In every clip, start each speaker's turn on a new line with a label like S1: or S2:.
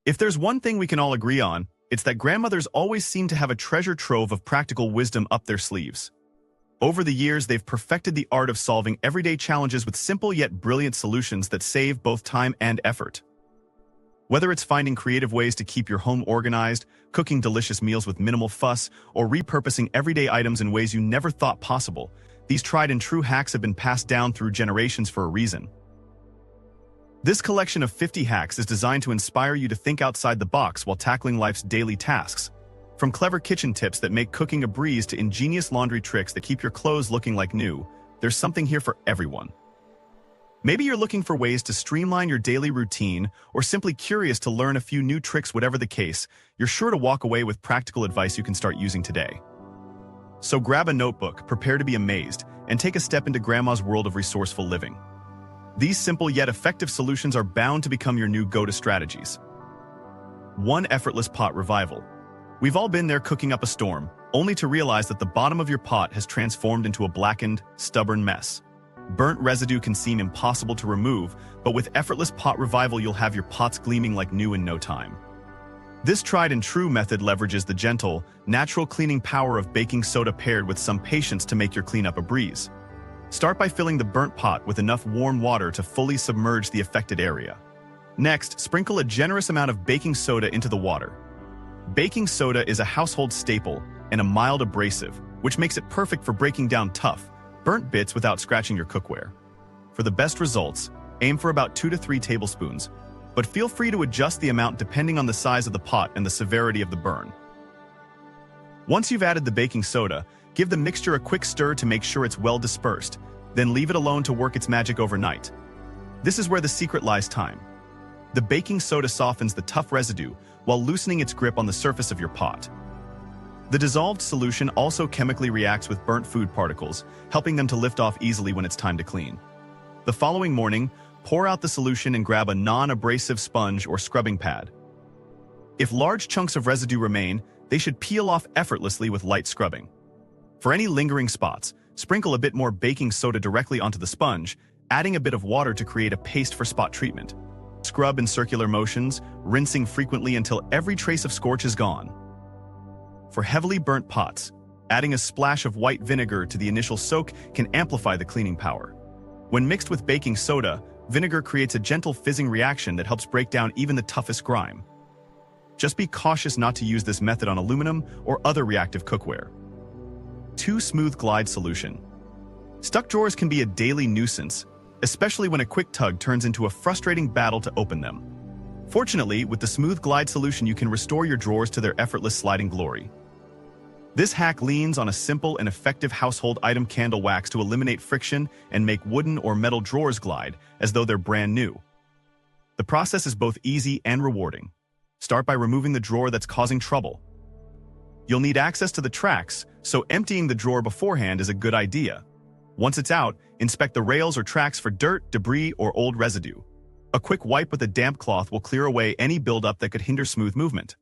S1: If there's one thing we can all agree on, it's that grandmothers always seem to have a treasure trove of practical wisdom up their sleeves. Over the years, they've perfected the art of solving everyday challenges with simple yet brilliant solutions that save both time and effort. Whether it's finding creative ways to keep your home organized, cooking delicious meals with minimal fuss, or repurposing everyday items in ways you never thought possible, these tried-and-true hacks have been passed down through generations for a reason. This collection of 50 hacks is designed to inspire you to think outside the box while tackling life's daily tasks. From clever kitchen tips that make cooking a breeze to ingenious laundry tricks that keep your clothes looking like new, there's something here for everyone. Maybe you're looking for ways to streamline your daily routine or simply curious to learn a few new tricks. Whatever the case, you're sure to walk away with practical advice you can start using today. So grab a notebook, prepare to be amazed, and take a step into Grandma's world of resourceful living. These simple yet effective solutions are bound to become your new go-to strategies. 1. Effortless pot revival. We've all been there cooking up a storm, only to realize that the bottom of your pot has transformed into a blackened, stubborn mess. Burnt residue can seem impossible to remove, but with Effortless Pot Revival you'll have your pots gleaming like new in no time. This tried-and-true method leverages the gentle, natural cleaning power of baking soda paired with some patience to make your cleanup a breeze. Start by filling the burnt pot with enough warm water to fully submerge the affected area. Next, sprinkle a generous amount of baking soda into the water. Baking soda is a household staple and a mild abrasive, which makes it perfect for breaking down tough, burnt bits without scratching your cookware. For the best results, aim for about 2 to 3 tablespoons, but feel free to adjust the amount depending on the size of the pot and the severity of the burn. Once you've added the baking soda, give the mixture a quick stir to make sure it's well dispersed, then leave it alone to work its magic overnight. This is where the secret lies. Time. The baking soda softens the tough residue while loosening its grip on the surface of your pot. The dissolved solution also chemically reacts with burnt food particles, helping them to lift off easily when it's time to clean. The following morning, pour out the solution and grab a non-abrasive sponge or scrubbing pad. If large chunks of residue remain, they should peel off effortlessly with light scrubbing. For any lingering spots, sprinkle a bit more baking soda directly onto the sponge, adding a bit of water to create a paste for spot treatment. Scrub in circular motions, rinsing frequently until every trace of scorch is gone. For heavily burnt pots, adding a splash of white vinegar to the initial soak can amplify the cleaning power. When mixed with baking soda, vinegar creates a gentle fizzing reaction that helps break down even the toughest grime. Just be cautious not to use this method on aluminum or other reactive cookware. 2. Smooth Glide Solution. Stuck drawers can be a daily nuisance, especially when a quick tug turns into a frustrating battle to open them. Fortunately, with the Smooth Glide solution you can restore your drawers to their effortless sliding glory. This hack leans on a simple and effective household item, candle wax, to eliminate friction and make wooden or metal drawers glide as though they're brand new. The process is both easy and rewarding. Start by removing the drawer that's causing trouble. You'll need access to the tracks, so emptying the drawer beforehand is a good idea. Once it's out, inspect the rails or tracks for dirt, debris, or old residue. A quick wipe with a damp cloth will clear away any buildup that could hinder smooth movement.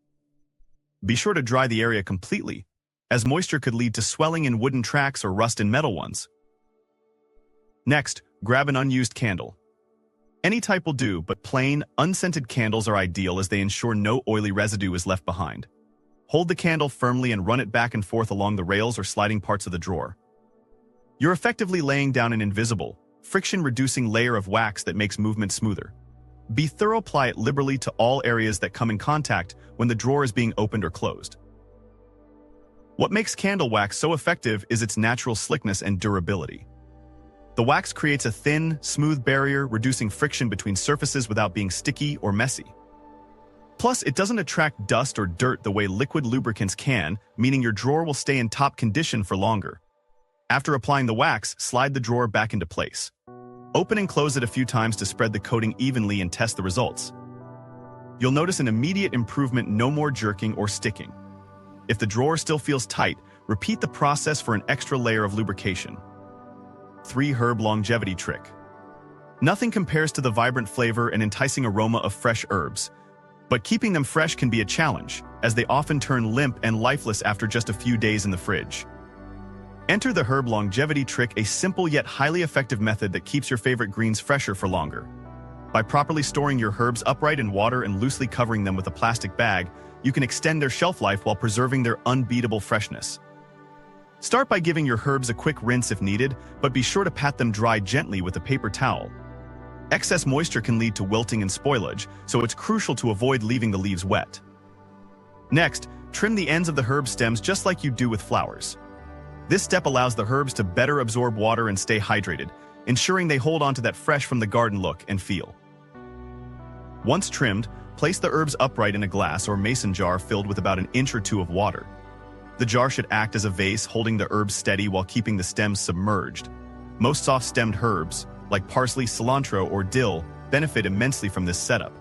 S1: Be sure to dry the area completely, as moisture could lead to swelling in wooden tracks or rust in metal ones. Next, grab an unused candle. Any type will do, but plain, unscented candles are ideal as they ensure no oily residue is left behind. Hold the candle firmly and run it back and forth along the rails or sliding parts of the drawer. You're effectively laying down an invisible, friction-reducing layer of wax that makes movement smoother. Be thorough, apply it liberally to all areas that come in contact when the drawer is being opened or closed. What makes candle wax so effective is its natural slickness and durability. The wax creates a thin, smooth barrier, reducing friction between surfaces without being sticky or messy. Plus, it doesn't attract dust or dirt the way liquid lubricants can, meaning your drawer will stay in top condition for longer. After applying the wax, slide the drawer back into place. Open and close it a few times to spread the coating evenly and test the results. You'll notice an immediate improvement, no more jerking or sticking. If the drawer still feels tight, repeat the process for an extra layer of lubrication. 3. Herb Longevity Trick. Nothing compares to the vibrant flavor and enticing aroma of fresh herbs, but keeping them fresh can be a challenge, as they often turn limp and lifeless after just a few days in the fridge. Enter the Herb Longevity Trick, a simple yet highly effective method that keeps your favorite greens fresher for longer. By properly storing your herbs upright in water and loosely covering them with a plastic bag, you can extend their shelf life while preserving their unbeatable freshness. Start by giving your herbs a quick rinse if needed, but be sure to pat them dry gently with a paper towel. Excess moisture can lead to wilting and spoilage, so it's crucial to avoid leaving the leaves wet. Next, trim the ends of the herb stems just like you do with flowers. This step allows the herbs to better absorb water and stay hydrated, ensuring they hold on to that fresh from the garden look and feel. Once trimmed, place the herbs upright in a glass or mason jar filled with about 1 inch or 2 of water. The jar should act as a vase, holding the herbs steady while keeping the stems submerged. Most soft-stemmed herbs, like parsley, cilantro, or dill, benefit immensely from this setup.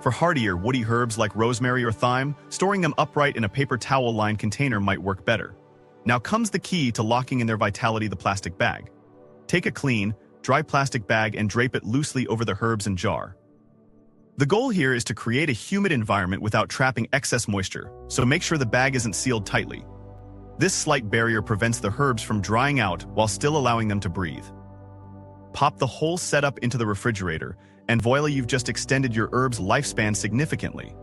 S1: For hardier, woody herbs like rosemary or thyme, storing them upright in a paper towel-lined container might work better. Now comes the key to locking in their vitality: the plastic bag. Take a clean, dry plastic bag and drape it loosely over the herbs and jar. The goal here is to create a humid environment without trapping excess moisture, so make sure the bag isn't sealed tightly. This slight barrier prevents the herbs from drying out while still allowing them to breathe. Pop the whole setup into the refrigerator, and voila, you've just extended your herb's lifespan significantly.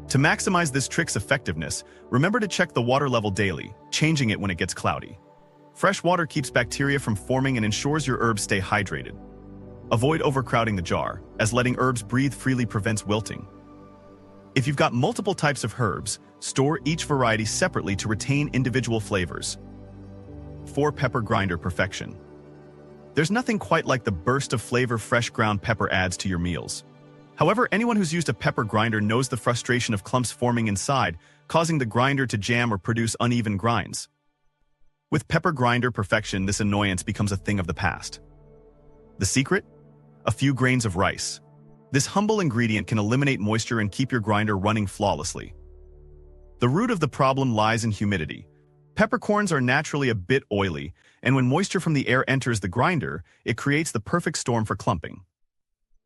S1: To maximize this trick's effectiveness, remember to check the water level daily, changing it when it gets cloudy. Fresh water keeps bacteria from forming and ensures your herbs stay hydrated. Avoid overcrowding the jar, as letting herbs breathe freely prevents wilting. If you've got multiple types of herbs, store each variety separately to retain individual flavors. 4. Pepper grinder perfection. There's nothing quite like the burst of flavor fresh ground pepper adds to your meals. However, anyone who's used a pepper grinder knows the frustration of clumps forming inside, causing the grinder to jam or produce uneven grinds. With pepper grinder perfection, this annoyance becomes a thing of the past. The secret? A few grains of rice. This humble ingredient can eliminate moisture and keep your grinder running flawlessly. The root of the problem lies in humidity. Peppercorns are naturally a bit oily, and when moisture from the air enters the grinder, it creates the perfect storm for clumping.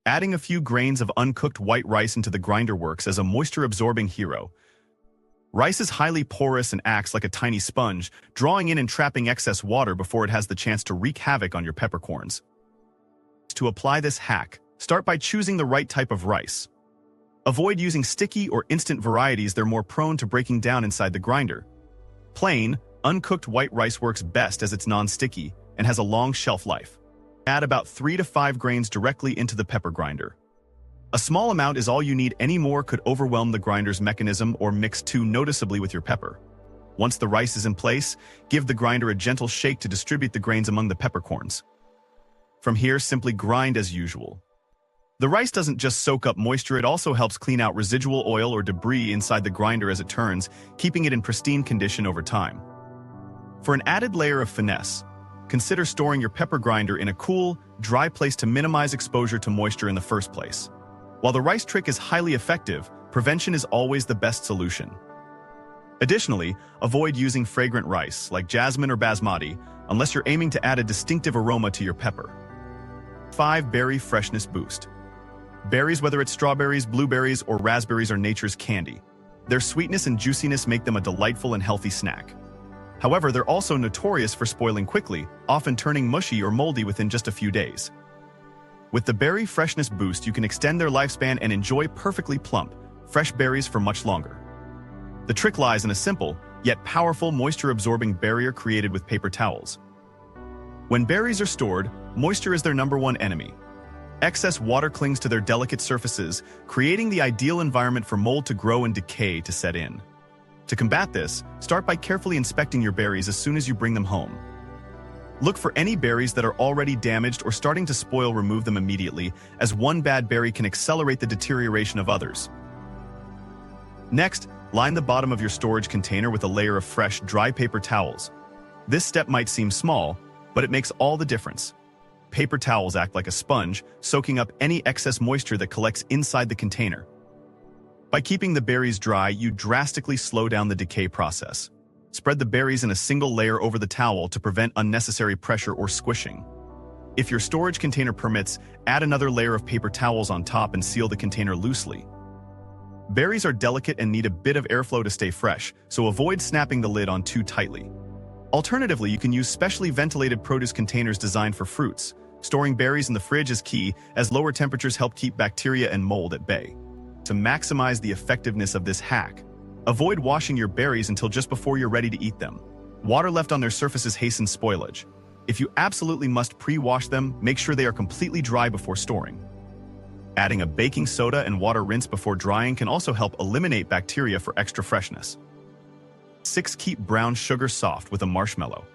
S1: Adding a few grains of uncooked white rice into the grinder works as a moisture-absorbing hero. Rice is highly porous and acts like a tiny sponge, drawing in and trapping excess water before it has the chance to wreak havoc on your peppercorns. To apply this hack, start by choosing the right type of rice. Avoid using sticky or instant varieties; they're more prone to breaking down inside the grinder. Plain, uncooked white rice works best as it's non-sticky and has a long shelf life. Add about 3 to 5 grains directly into the pepper grinder. A small amount is all you need; any more could overwhelm the grinder's mechanism or mix too noticeably with your pepper. Once the rice is in place, give the grinder a gentle shake to distribute the grains among the peppercorns. From here, simply grind as usual. The rice doesn't just soak up moisture, it also helps clean out residual oil or debris inside the grinder as it turns, keeping it in pristine condition over time. For an added layer of finesse, consider storing your pepper grinder in a cool, dry place to minimize exposure to moisture in the first place. While the rice trick is highly effective, prevention is always the best solution. Additionally, avoid using fragrant rice, like jasmine or basmati, unless you're aiming to add a distinctive aroma to your pepper. 5. Berry freshness boost. Berries, whether it's strawberries, blueberries, or raspberries, are nature's candy. Their sweetness and juiciness make them a delightful and healthy snack. However, they're also notorious for spoiling quickly, often turning mushy or moldy within just a few days. With the berry freshness boost, you can extend their lifespan and enjoy perfectly plump, fresh berries for much longer. The trick lies in a simple, yet powerful moisture-absorbing barrier created with paper towels. When berries are stored, moisture is their #1 enemy. Excess water clings to their delicate surfaces, creating the ideal environment for mold to grow and decay to set in. To combat this, start by carefully inspecting your berries as soon as you bring them home. Look for any berries that are already damaged or starting to spoil; remove them immediately, as one bad berry can accelerate the deterioration of others. Next, line the bottom of your storage container with a layer of fresh, dry paper towels. This step might seem small, but it makes all the difference. Paper towels act like a sponge, soaking up any excess moisture that collects inside the container. By keeping the berries dry, you drastically slow down the decay process. Spread the berries in a single layer over the towel to prevent unnecessary pressure or squishing. If your storage container permits, add another layer of paper towels on top and seal the container loosely. Berries are delicate and need a bit of airflow to stay fresh, so avoid snapping the lid on too tightly. Alternatively, you can use specially ventilated produce containers designed for fruits. Storing berries in the fridge is key, as lower temperatures help keep bacteria and mold at bay. To maximize the effectiveness of this hack, avoid washing your berries until just before you're ready to eat them. Water left on their surfaces hastens spoilage. If you absolutely must pre-wash them, make sure they are completely dry before storing. Adding a baking soda and water rinse before drying can also help eliminate bacteria for extra freshness. 6. Keep brown sugar soft with a marshmallow.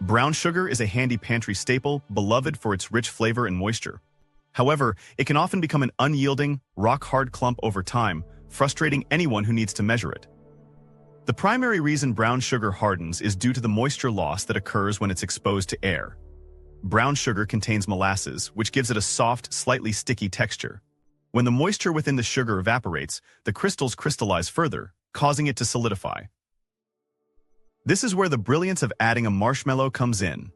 S1: Brown sugar is a handy pantry staple, beloved for its rich flavor and moisture. However, it can often become an unyielding, rock-hard clump over time, frustrating anyone who needs to measure it. The primary reason brown sugar hardens is due to the moisture loss that occurs when it's exposed to air. Brown sugar contains molasses, which gives it a soft, slightly sticky texture. When the moisture within the sugar evaporates, the crystals crystallize further, causing it to solidify. This is where the brilliance of adding a marshmallow comes in.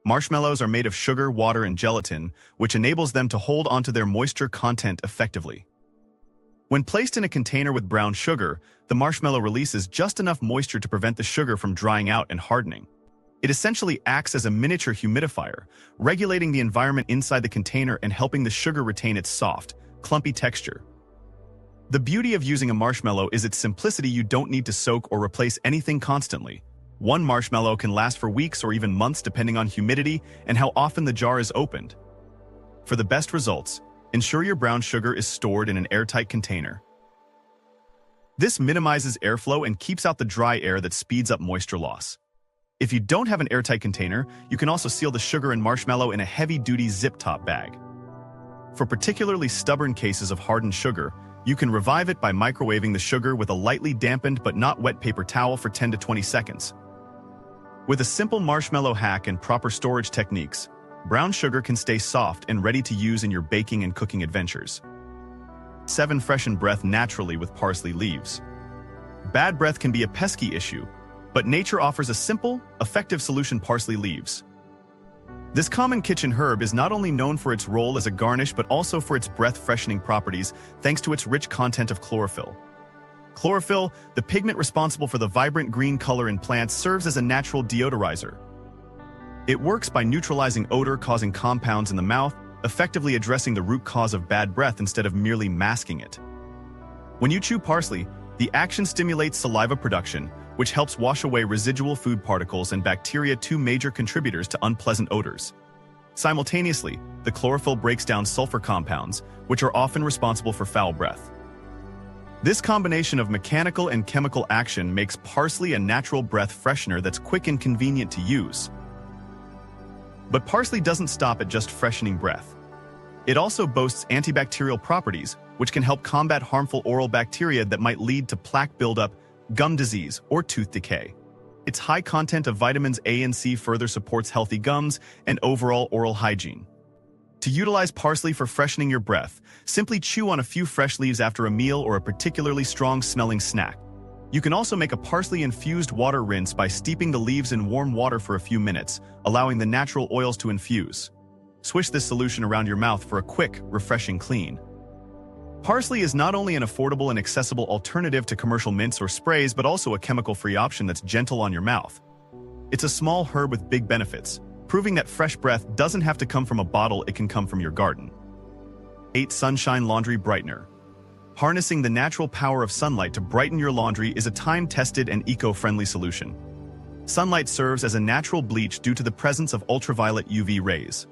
S1: Marshmallows are made of sugar, water, and gelatin, which enables them to hold onto their moisture content effectively. When placed in a container with brown sugar, the marshmallow releases just enough moisture to prevent the sugar from drying out and hardening. It essentially acts as a miniature humidifier, regulating the environment inside the container and helping the sugar retain its soft, clumpy texture. The beauty of using a marshmallow is its simplicity. You don't need to soak or replace anything constantly. One marshmallow can last for weeks or even months depending on humidity and how often the jar is opened. For the best results, ensure your brown sugar is stored in an airtight container. This minimizes airflow and keeps out the dry air that speeds up moisture loss. If you don't have an airtight container, you can also seal the sugar and marshmallow in a heavy-duty zip-top bag. For particularly stubborn cases of hardened sugar, you can revive it by microwaving the sugar with a lightly dampened but not wet paper towel for 10 to 20 seconds. With a simple marshmallow hack and proper storage techniques, brown sugar can stay soft and ready to use in your baking and cooking adventures. 7. Freshen breath naturally with parsley leaves. Bad breath can be a pesky issue, but nature offers a simple, effective solution: parsley leaves. This common kitchen herb is not only known for its role as a garnish but also for its breath-freshening properties thanks to its rich content of chlorophyll. Chlorophyll, the pigment responsible for the vibrant green color in plants, serves as a natural deodorizer. It works by neutralizing odor-causing compounds in the mouth, effectively addressing the root cause of bad breath instead of merely masking it. When you chew parsley, the action stimulates saliva production, which helps wash away residual food particles and bacteria, two major contributors to unpleasant odors. Simultaneously, the chlorophyll breaks down sulfur compounds, which are often responsible for foul breath. This combination of mechanical and chemical action makes parsley a natural breath freshener that's quick and convenient to use. But parsley doesn't stop at just freshening breath. It also boasts antibacterial properties, which can help combat harmful oral bacteria that might lead to plaque buildup, gum disease, or tooth decay. Its high content of vitamins A and C further supports healthy gums and overall oral hygiene. To utilize parsley for freshening your breath, simply chew on a few fresh leaves after a meal or a particularly strong-smelling snack. You can also make a parsley-infused water rinse by steeping the leaves in warm water for a few minutes, allowing the natural oils to infuse. Swish this solution around your mouth for a quick, refreshing clean. Parsley is not only an affordable and accessible alternative to commercial mints or sprays, but also a chemical-free option that's gentle on your mouth. It's a small herb with big benefits, proving that fresh breath doesn't have to come from a bottle, it can come from your garden. 8. Sunshine Laundry Brightener. Harnessing the natural power of sunlight to brighten your laundry is a time-tested and eco-friendly solution. Sunlight serves as a natural bleach due to the presence of ultraviolet UV rays.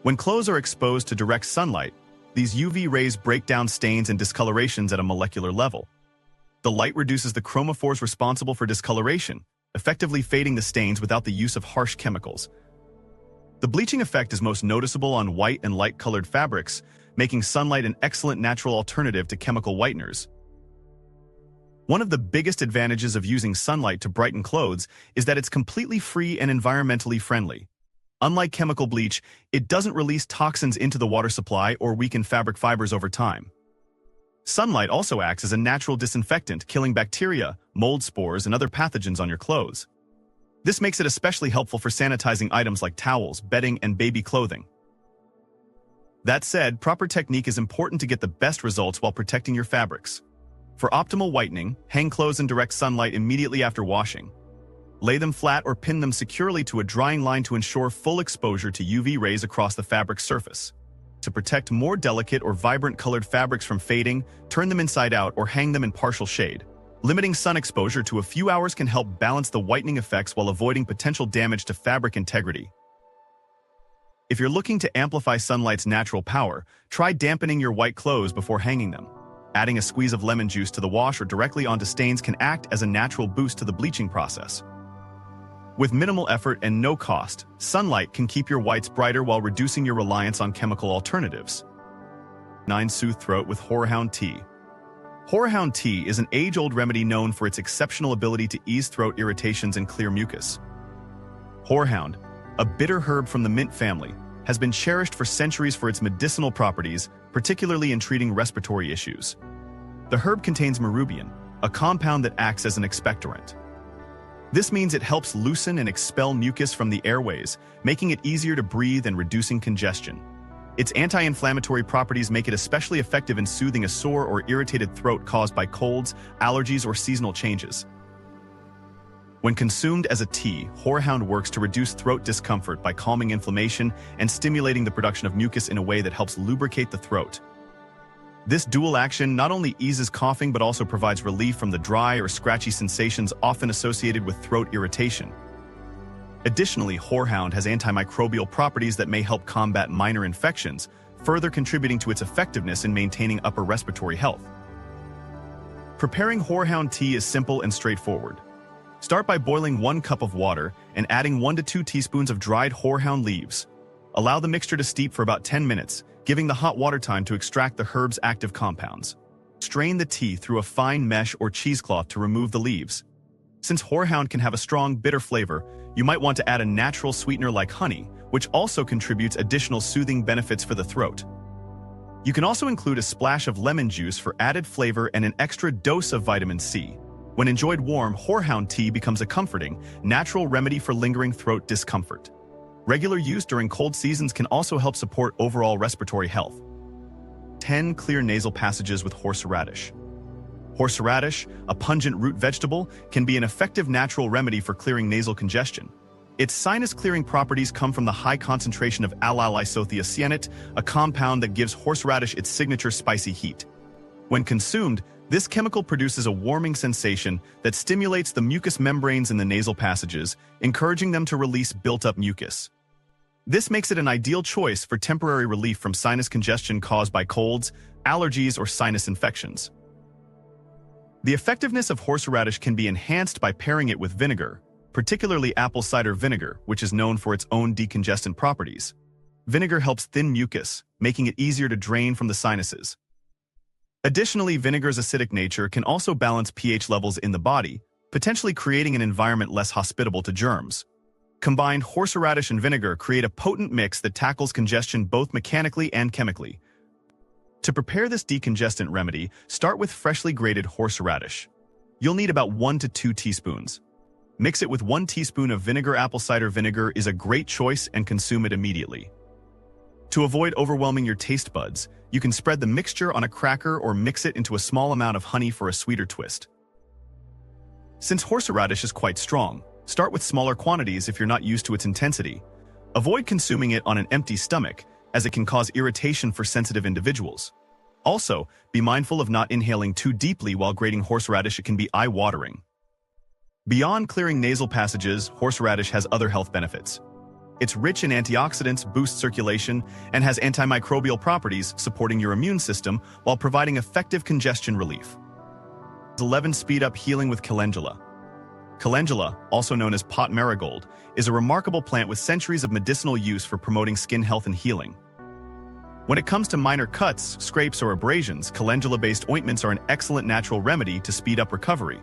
S1: When clothes are exposed to direct sunlight, these UV rays break down stains and discolorations at a molecular level. The light reduces the chromophores responsible for discoloration, effectively fading the stains without the use of harsh chemicals. The bleaching effect is most noticeable on white and light-colored fabrics, making sunlight an excellent natural alternative to chemical whiteners. One of the biggest advantages of using sunlight to brighten clothes is that it's completely free and environmentally friendly. Unlike chemical bleach, it doesn't release toxins into the water supply or weaken fabric fibers over time. Sunlight also acts as a natural disinfectant, killing bacteria, mold spores, and other pathogens on your clothes. This makes it especially helpful for sanitizing items like towels, bedding, and baby clothing. That said, proper technique is important to get the best results while protecting your fabrics. For optimal whitening, hang clothes in direct sunlight immediately after washing. Lay them flat or pin them securely to a drying line to ensure full exposure to UV rays across the fabric surface. To protect more delicate or vibrant colored fabrics from fading, turn them inside out or hang them in partial shade. Limiting sun exposure to a few hours can help balance the whitening effects while avoiding potential damage to fabric integrity. If you're looking to amplify sunlight's natural power, try dampening your white clothes before hanging them. Adding a squeeze of lemon juice to the wash or directly onto stains can act as a natural boost to the bleaching process. With minimal effort and no cost, sunlight can keep your whites brighter while reducing your reliance on chemical alternatives. 9. Soothe throat with horehound tea. Horehound tea is an age-old remedy known for its exceptional ability to ease throat irritations and clear mucus. Horehound, a bitter herb from the mint family, has been cherished for centuries for its medicinal properties, particularly in treating respiratory issues. The herb contains marubian, a compound that acts as an expectorant. This means it helps loosen and expel mucus from the airways, making it easier to breathe and reducing congestion. Its anti-inflammatory properties make it especially effective in soothing a sore or irritated throat caused by colds, allergies, or seasonal changes. When consumed as a tea, horehound works to reduce throat discomfort by calming inflammation and stimulating the production of mucus in a way that helps lubricate the throat. This dual action not only eases coughing but also provides relief from the dry or scratchy sensations often associated with throat irritation. Additionally, horehound has antimicrobial properties that may help combat minor infections, further contributing to its effectiveness in maintaining upper respiratory health. Preparing horehound tea is simple and straightforward. Start by boiling 1 cup of water and adding 1 to 2 teaspoons of dried horehound leaves. Allow the mixture to steep for about 10 minutes, giving the hot water time to extract the herb's active compounds. Strain the tea through a fine mesh or cheesecloth to remove the leaves. Since horehound can have a strong, bitter flavor, you might want to add a natural sweetener like honey, which also contributes additional soothing benefits for the throat. You can also include a splash of lemon juice for added flavor and an extra dose of vitamin C. When enjoyed warm, horehound tea becomes a comforting, natural remedy for lingering throat discomfort. Regular use during cold seasons can also help support overall respiratory health. 10. Clear nasal passages with horseradish. Horseradish, a pungent root vegetable, can be an effective natural remedy for clearing nasal congestion. Its sinus-clearing properties come from the high concentration of allyl-isothiocyanate, a compound that gives horseradish its signature spicy heat. When consumed, this chemical produces a warming sensation that stimulates the mucous membranes in the nasal passages, encouraging them to release built-up mucus. This makes it an ideal choice for temporary relief from sinus congestion caused by colds, allergies, or sinus infections. The effectiveness of horseradish can be enhanced by pairing it with vinegar, particularly apple cider vinegar, which is known for its own decongestant properties. Vinegar helps thin mucus, making it easier to drain from the sinuses. Additionally, vinegar's acidic nature can also balance pH levels in the body, potentially creating an environment less hospitable to germs. Combined horseradish and vinegar create a potent mix that tackles congestion both mechanically and chemically. To prepare this decongestant remedy, start with freshly grated horseradish. You'll need about 1 to 2 teaspoons. Mix it with 1 teaspoon of vinegar. Apple cider vinegar is a great choice and consume it immediately. To avoid overwhelming your taste buds, you can spread the mixture on a cracker or mix it into a small amount of honey for a sweeter twist. Since horseradish is quite strong, start with smaller quantities if you're not used to its intensity. Avoid consuming it on an empty stomach, as it can cause irritation for sensitive individuals. Also, be mindful of not inhaling too deeply while grating horseradish. It can be eye-watering. Beyond clearing nasal passages, horseradish has other health benefits. It's rich in antioxidants, boosts circulation, and has antimicrobial properties supporting your immune system while providing effective congestion relief. 11. Speed up healing with calendula. Calendula, also known as pot marigold, is a remarkable plant with centuries of medicinal use for promoting skin health and healing. When it comes to minor cuts, scrapes, or abrasions, calendula-based ointments are an excellent natural remedy to speed up recovery.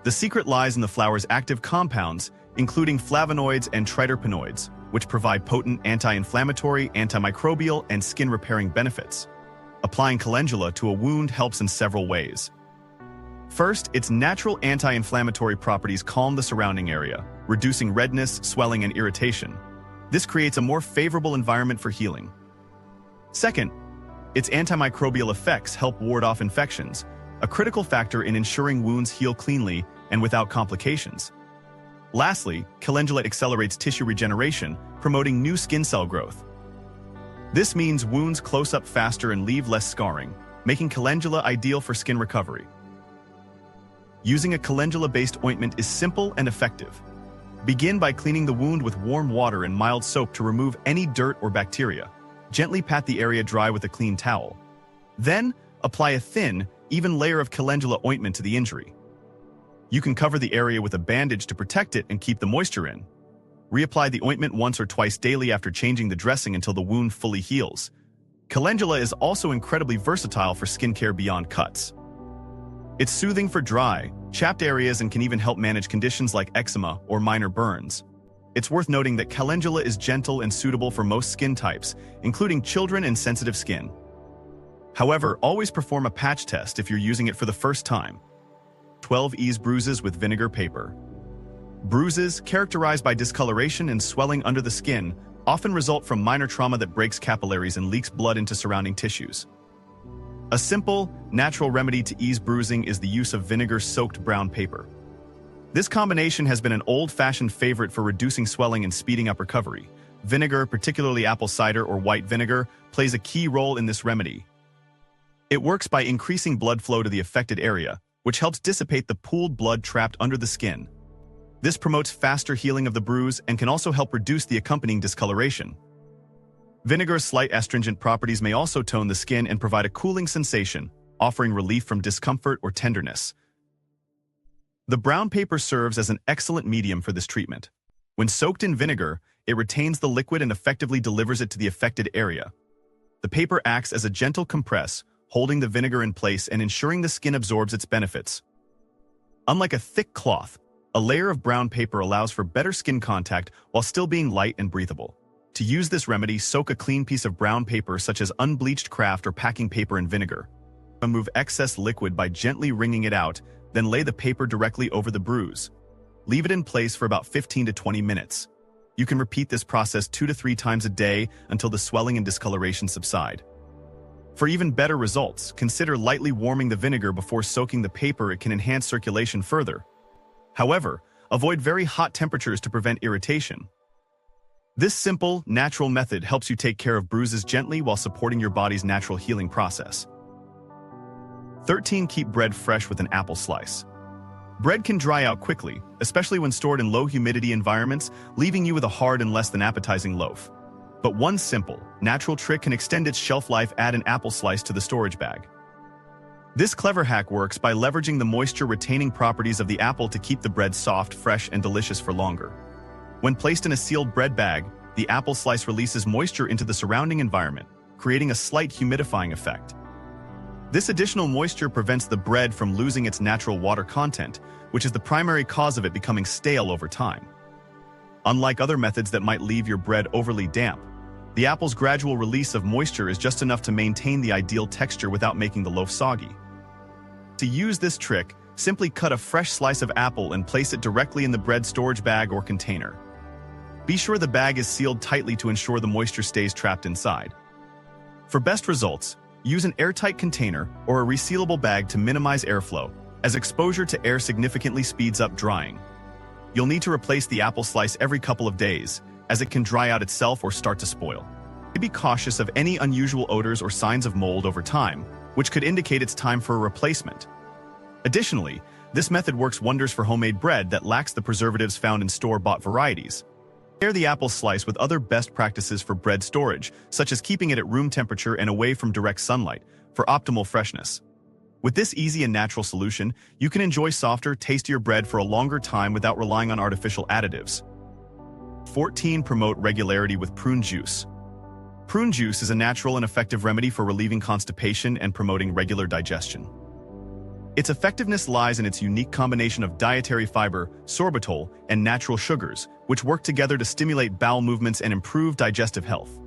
S1: The secret lies in the flower's active compounds, including flavonoids and triterpenoids, which provide potent anti-inflammatory, antimicrobial, and skin-repairing benefits. Applying calendula to a wound helps in several ways. First, its natural anti-inflammatory properties calm the surrounding area, reducing redness, swelling, and irritation. This creates a more favorable environment for healing. Second, its antimicrobial effects help ward off infections, a critical factor in ensuring wounds heal cleanly and without complications. Lastly, calendula accelerates tissue regeneration, promoting new skin cell growth. This means wounds close up faster and leave less scarring, making calendula ideal for skin recovery. Using a calendula-based ointment is simple and effective. Begin by cleaning the wound with warm water and mild soap to remove any dirt or bacteria. Gently pat the area dry with a clean towel. Then, apply a thin, even layer of calendula ointment to the injury. You can cover the area with a bandage to protect it and keep the moisture in. Reapply the ointment once or twice daily after changing the dressing until the wound fully heals. Calendula is also incredibly versatile for skincare beyond cuts. It's soothing for dry, chapped areas and can even help manage conditions like eczema or minor burns. It's worth noting that calendula is gentle and suitable for most skin types, including children and sensitive skin. However, always perform a patch test if you're using it for the first time. 12 Ease bruises with vinegar paper. Bruises, characterized by discoloration and swelling under the skin, often result from minor trauma that breaks capillaries and leaks blood into surrounding tissues. A simple, natural remedy to ease bruising is the use of vinegar-soaked brown paper. This combination has been an old-fashioned favorite for reducing swelling and speeding up recovery. Vinegar, particularly apple cider or white vinegar, plays a key role in this remedy. It works by increasing blood flow to the affected area, which helps dissipate the pooled blood trapped under the skin. This promotes faster healing of the bruise and can also help reduce the accompanying discoloration. Vinegar's slight astringent properties may also tone the skin and provide a cooling sensation, offering relief from discomfort or tenderness. The brown paper serves as an excellent medium for this treatment. When soaked in vinegar, it retains the liquid and effectively delivers it to the affected area. The paper acts as a gentle compress, holding the vinegar in place and ensuring the skin absorbs its benefits. Unlike a thick cloth, a layer of brown paper allows for better skin contact while still being light and breathable. To use this remedy, soak a clean piece of brown paper such as unbleached craft or packing paper in vinegar. Remove excess liquid by gently wringing it out, then lay the paper directly over the bruise. Leave it in place for about 15 to 20 minutes. You can repeat this process 2 to 3 times a day until the swelling and discoloration subside. For even better results, consider lightly warming the vinegar before soaking the paper. It can enhance circulation further. However, avoid very hot temperatures to prevent irritation. This simple, natural method helps you take care of bruises gently while supporting your body's natural healing process. 13. Keep bread fresh with an apple slice. Bread can dry out quickly, especially when stored in low-humidity environments, leaving you with a hard and less than appetizing loaf. But one simple, natural trick can extend its shelf life. Add an apple slice to the storage bag. This clever hack works by leveraging the moisture-retaining properties of the apple to keep the bread soft, fresh, and delicious for longer. When placed in a sealed bread bag, the apple slice releases moisture into the surrounding environment, creating a slight humidifying effect. This additional moisture prevents the bread from losing its natural water content, which is the primary cause of it becoming stale over time. Unlike other methods that might leave your bread overly damp, the apple's gradual release of moisture is just enough to maintain the ideal texture without making the loaf soggy. To use this trick, simply cut a fresh slice of apple and place it directly in the bread storage bag or container. Be sure the bag is sealed tightly to ensure the moisture stays trapped inside. For best results, use an airtight container or a resealable bag to minimize airflow, as exposure to air significantly speeds up drying. You'll need to replace the apple slice every couple of days, as it can dry out itself or start to spoil. Be cautious of any unusual odors or signs of mold over time, which could indicate it's time for a replacement. Additionally, this method works wonders for homemade bread that lacks the preservatives found in store-bought varieties. Pair the apple slice with other best practices for bread storage, such as keeping it at room temperature and away from direct sunlight, for optimal freshness. With this easy and natural solution, you can enjoy softer, tastier bread for a longer time without relying on artificial additives. 14. Promote regularity with prune juice. Prune juice is a natural and effective remedy for relieving constipation and promoting regular digestion. Its effectiveness lies in its unique combination of dietary fiber, sorbitol, and natural sugars, which work together to stimulate bowel movements and improve digestive health.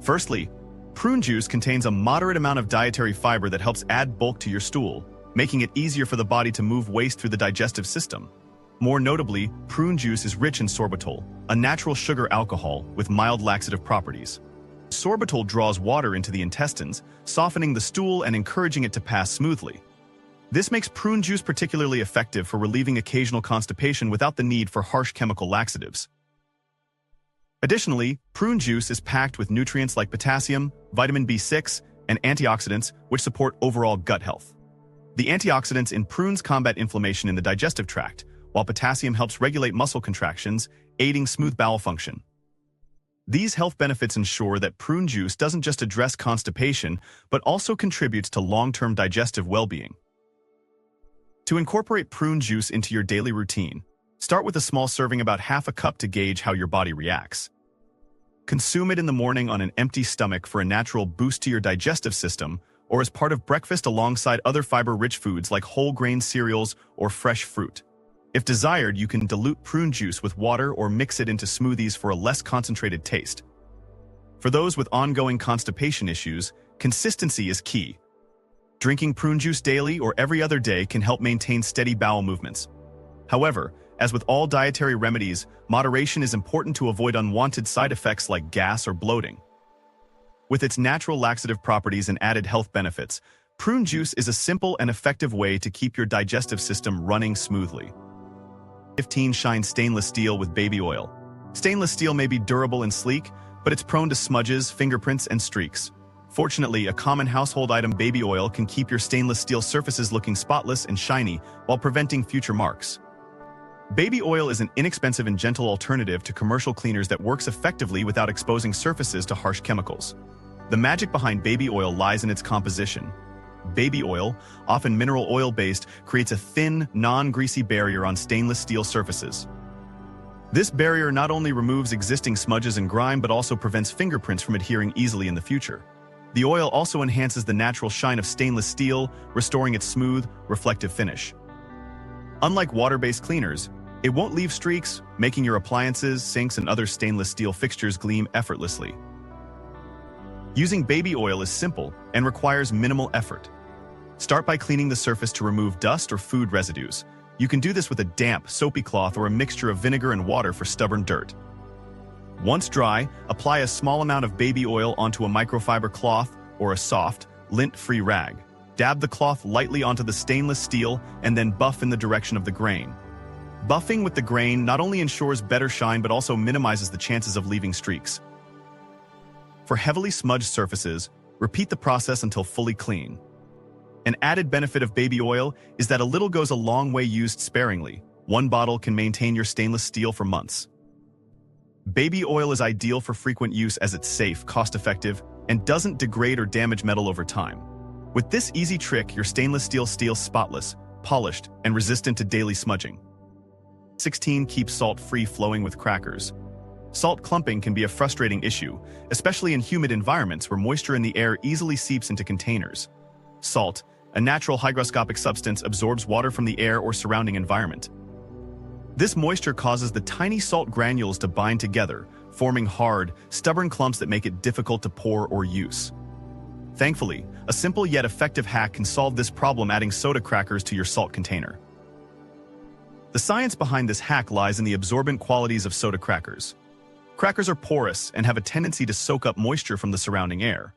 S1: Firstly, prune juice contains a moderate amount of dietary fiber that helps add bulk to your stool, making it easier for the body to move waste through the digestive system. More notably, prune juice is rich in sorbitol, a natural sugar alcohol with mild laxative properties. Sorbitol draws water into the intestines, softening the stool and encouraging it to pass smoothly. This makes prune juice particularly effective for relieving occasional constipation without the need for harsh chemical laxatives. Additionally, prune juice is packed with nutrients like potassium, vitamin B6, and antioxidants, which support overall gut health. The antioxidants in prunes combat inflammation in the digestive tract, while potassium helps regulate muscle contractions, aiding smooth bowel function. These health benefits ensure that prune juice doesn't just address constipation, but also contributes to long-term digestive well-being. To incorporate prune juice into your daily routine, start with a small serving, about half a cup, to gauge how your body reacts. Consume it in the morning on an empty stomach for a natural boost to your digestive system, or as part of breakfast alongside other fiber-rich foods like whole grain cereals or fresh fruit. If desired, you can dilute prune juice with water or mix it into smoothies for a less concentrated taste. For those with ongoing constipation issues, consistency is key. Drinking prune juice daily or every other day can help maintain steady bowel movements. However, as with all dietary remedies, moderation is important to avoid unwanted side effects like gas or bloating. With its natural laxative properties and added health benefits, prune juice is a simple and effective way to keep your digestive system running smoothly. 15. Shine stainless steel with baby oil. Stainless steel may be durable and sleek, but it's prone to smudges, fingerprints, and streaks. Fortunately, a common household item, baby oil, can keep your stainless steel surfaces looking spotless and shiny while preventing future marks. Baby oil is an inexpensive and gentle alternative to commercial cleaners that works effectively without exposing surfaces to harsh chemicals. The magic behind baby oil lies in its composition. Baby oil, often mineral oil-based, creates a thin, non-greasy barrier on stainless steel surfaces. This barrier not only removes existing smudges and grime but also prevents fingerprints from adhering easily in the future. The oil also enhances the natural shine of stainless steel, restoring its smooth, reflective finish. Unlike water-based cleaners, it won't leave streaks, making your appliances, sinks, and other stainless steel fixtures gleam effortlessly. Using baby oil is simple and requires minimal effort. Start by cleaning the surface to remove dust or food residues. You can do this with a damp, soapy cloth or a mixture of vinegar and water for stubborn dirt. Once dry, apply a small amount of baby oil onto a microfiber cloth or a soft, lint-free rag. Dab the cloth lightly onto the stainless steel and then buff in the direction of the grain. Buffing with the grain not only ensures better shine but also minimizes the chances of leaving streaks. For heavily smudged surfaces, repeat the process until fully clean. An added benefit of baby oil is that a little goes a long way used sparingly. One bottle can maintain your stainless steel for months. Baby oil is ideal for frequent use as it's safe, cost-effective, and doesn't degrade or damage metal over time. With this easy trick, your stainless steel stays spotless, polished, and resistant to daily smudging. 16. Keep salt free flowing with crackers. Salt clumping can be a frustrating issue, especially in humid environments where moisture in the air easily seeps into containers. Salt, a natural hygroscopic substance, absorbs water from the air or surrounding environment. This moisture causes the tiny salt granules to bind together, forming hard, stubborn clumps that make it difficult to pour or use. Thankfully, a simple yet effective hack can solve this problem, adding soda crackers to your salt container. The science behind this hack lies in the absorbent qualities of soda crackers. Crackers are porous and have a tendency to soak up moisture from the surrounding air.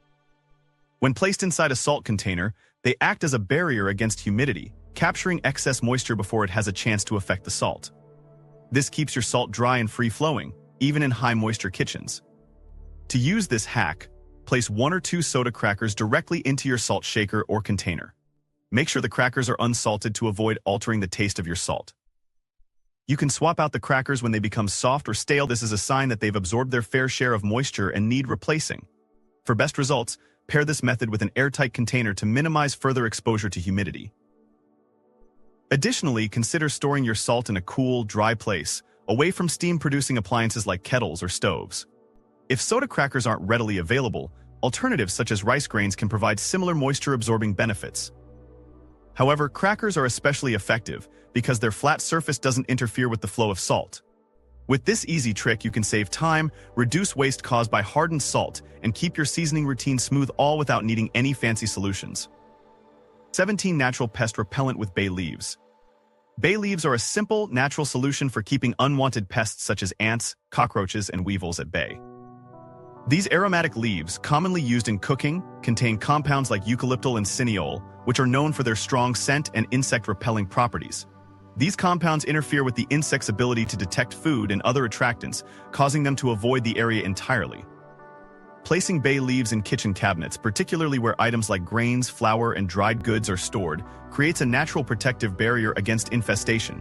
S1: When placed inside a salt container, they act as a barrier against humidity, capturing excess moisture before it has a chance to affect the salt. This keeps your salt dry and free-flowing, even in high-moisture kitchens. To use this hack, place 1 or 2 soda crackers directly into your salt shaker or container. Make sure the crackers are unsalted to avoid altering the taste of your salt. You can swap out the crackers when they become soft or stale. This is a sign that they've absorbed their fair share of moisture and need replacing. For best results, pair this method with an airtight container to minimize further exposure to humidity. Additionally, consider storing your salt in a cool, dry place, away from steam-producing appliances like kettles or stoves. If soda crackers aren't readily available, alternatives such as rice grains can provide similar moisture-absorbing benefits. However, crackers are especially effective because their flat surface doesn't interfere with the flow of salt. With this easy trick, you can save time, reduce waste caused by hardened salt, and keep your seasoning routine smooth, all without needing any fancy solutions. 17. Natural pest repellent with bay leaves. Bay leaves are a simple, natural solution for keeping unwanted pests such as ants, cockroaches, and weevils at bay. These aromatic leaves, commonly used in cooking, contain compounds like eucalyptal and cineole, which are known for their strong scent and insect-repelling properties. These compounds interfere with the insect's ability to detect food and other attractants, causing them to avoid the area entirely. Placing bay leaves in kitchen cabinets, particularly where items like grains, flour, and dried goods are stored, creates a natural protective barrier against infestation.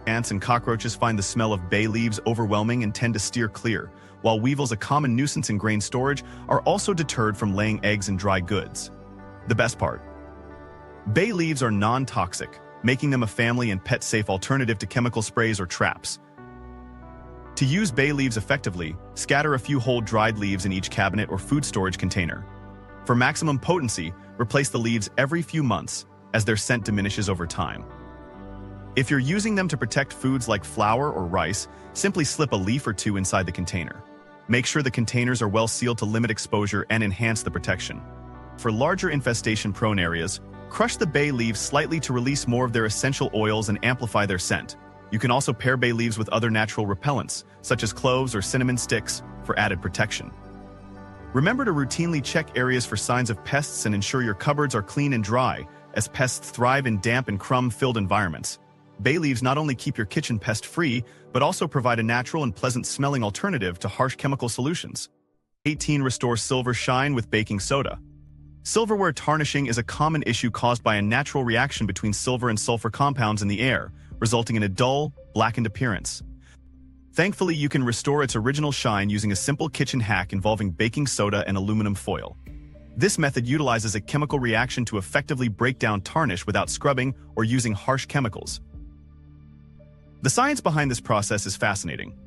S1: Ants and cockroaches find the smell of bay leaves overwhelming and tend to steer clear, while weevils, a common nuisance in grain storage, are also deterred from laying eggs in dry goods. The best part: bay leaves are non-toxic, making them a family and pet-safe alternative to chemical sprays or traps. To use bay leaves effectively, scatter a few whole dried leaves in each cabinet or food storage container. For maximum potency, replace the leaves every few months, as their scent diminishes over time. If you're using them to protect foods like flour or rice, simply slip a leaf or two inside the container. Make sure the containers are well sealed to limit exposure and enhance the protection. For larger infestation-prone areas, crush the bay leaves slightly to release more of their essential oils and amplify their scent. You can also pair bay leaves with other natural repellents, such as cloves or cinnamon sticks, for added protection. Remember to routinely check areas for signs of pests and ensure your cupboards are clean and dry, as pests thrive in damp and crumb-filled environments. Bay leaves not only keep your kitchen pest-free, but also provide a natural and pleasant-smelling alternative to harsh chemical solutions. 18. Restore silver shine with baking soda. Silverware tarnishing is a common issue caused by a natural reaction between silver and sulfur compounds in the air, resulting in a dull, blackened appearance. Thankfully, you can restore its original shine using a simple kitchen hack involving baking soda and aluminum foil. This method utilizes a chemical reaction to effectively break down tarnish without scrubbing or using harsh chemicals. The science behind this process is fascinating.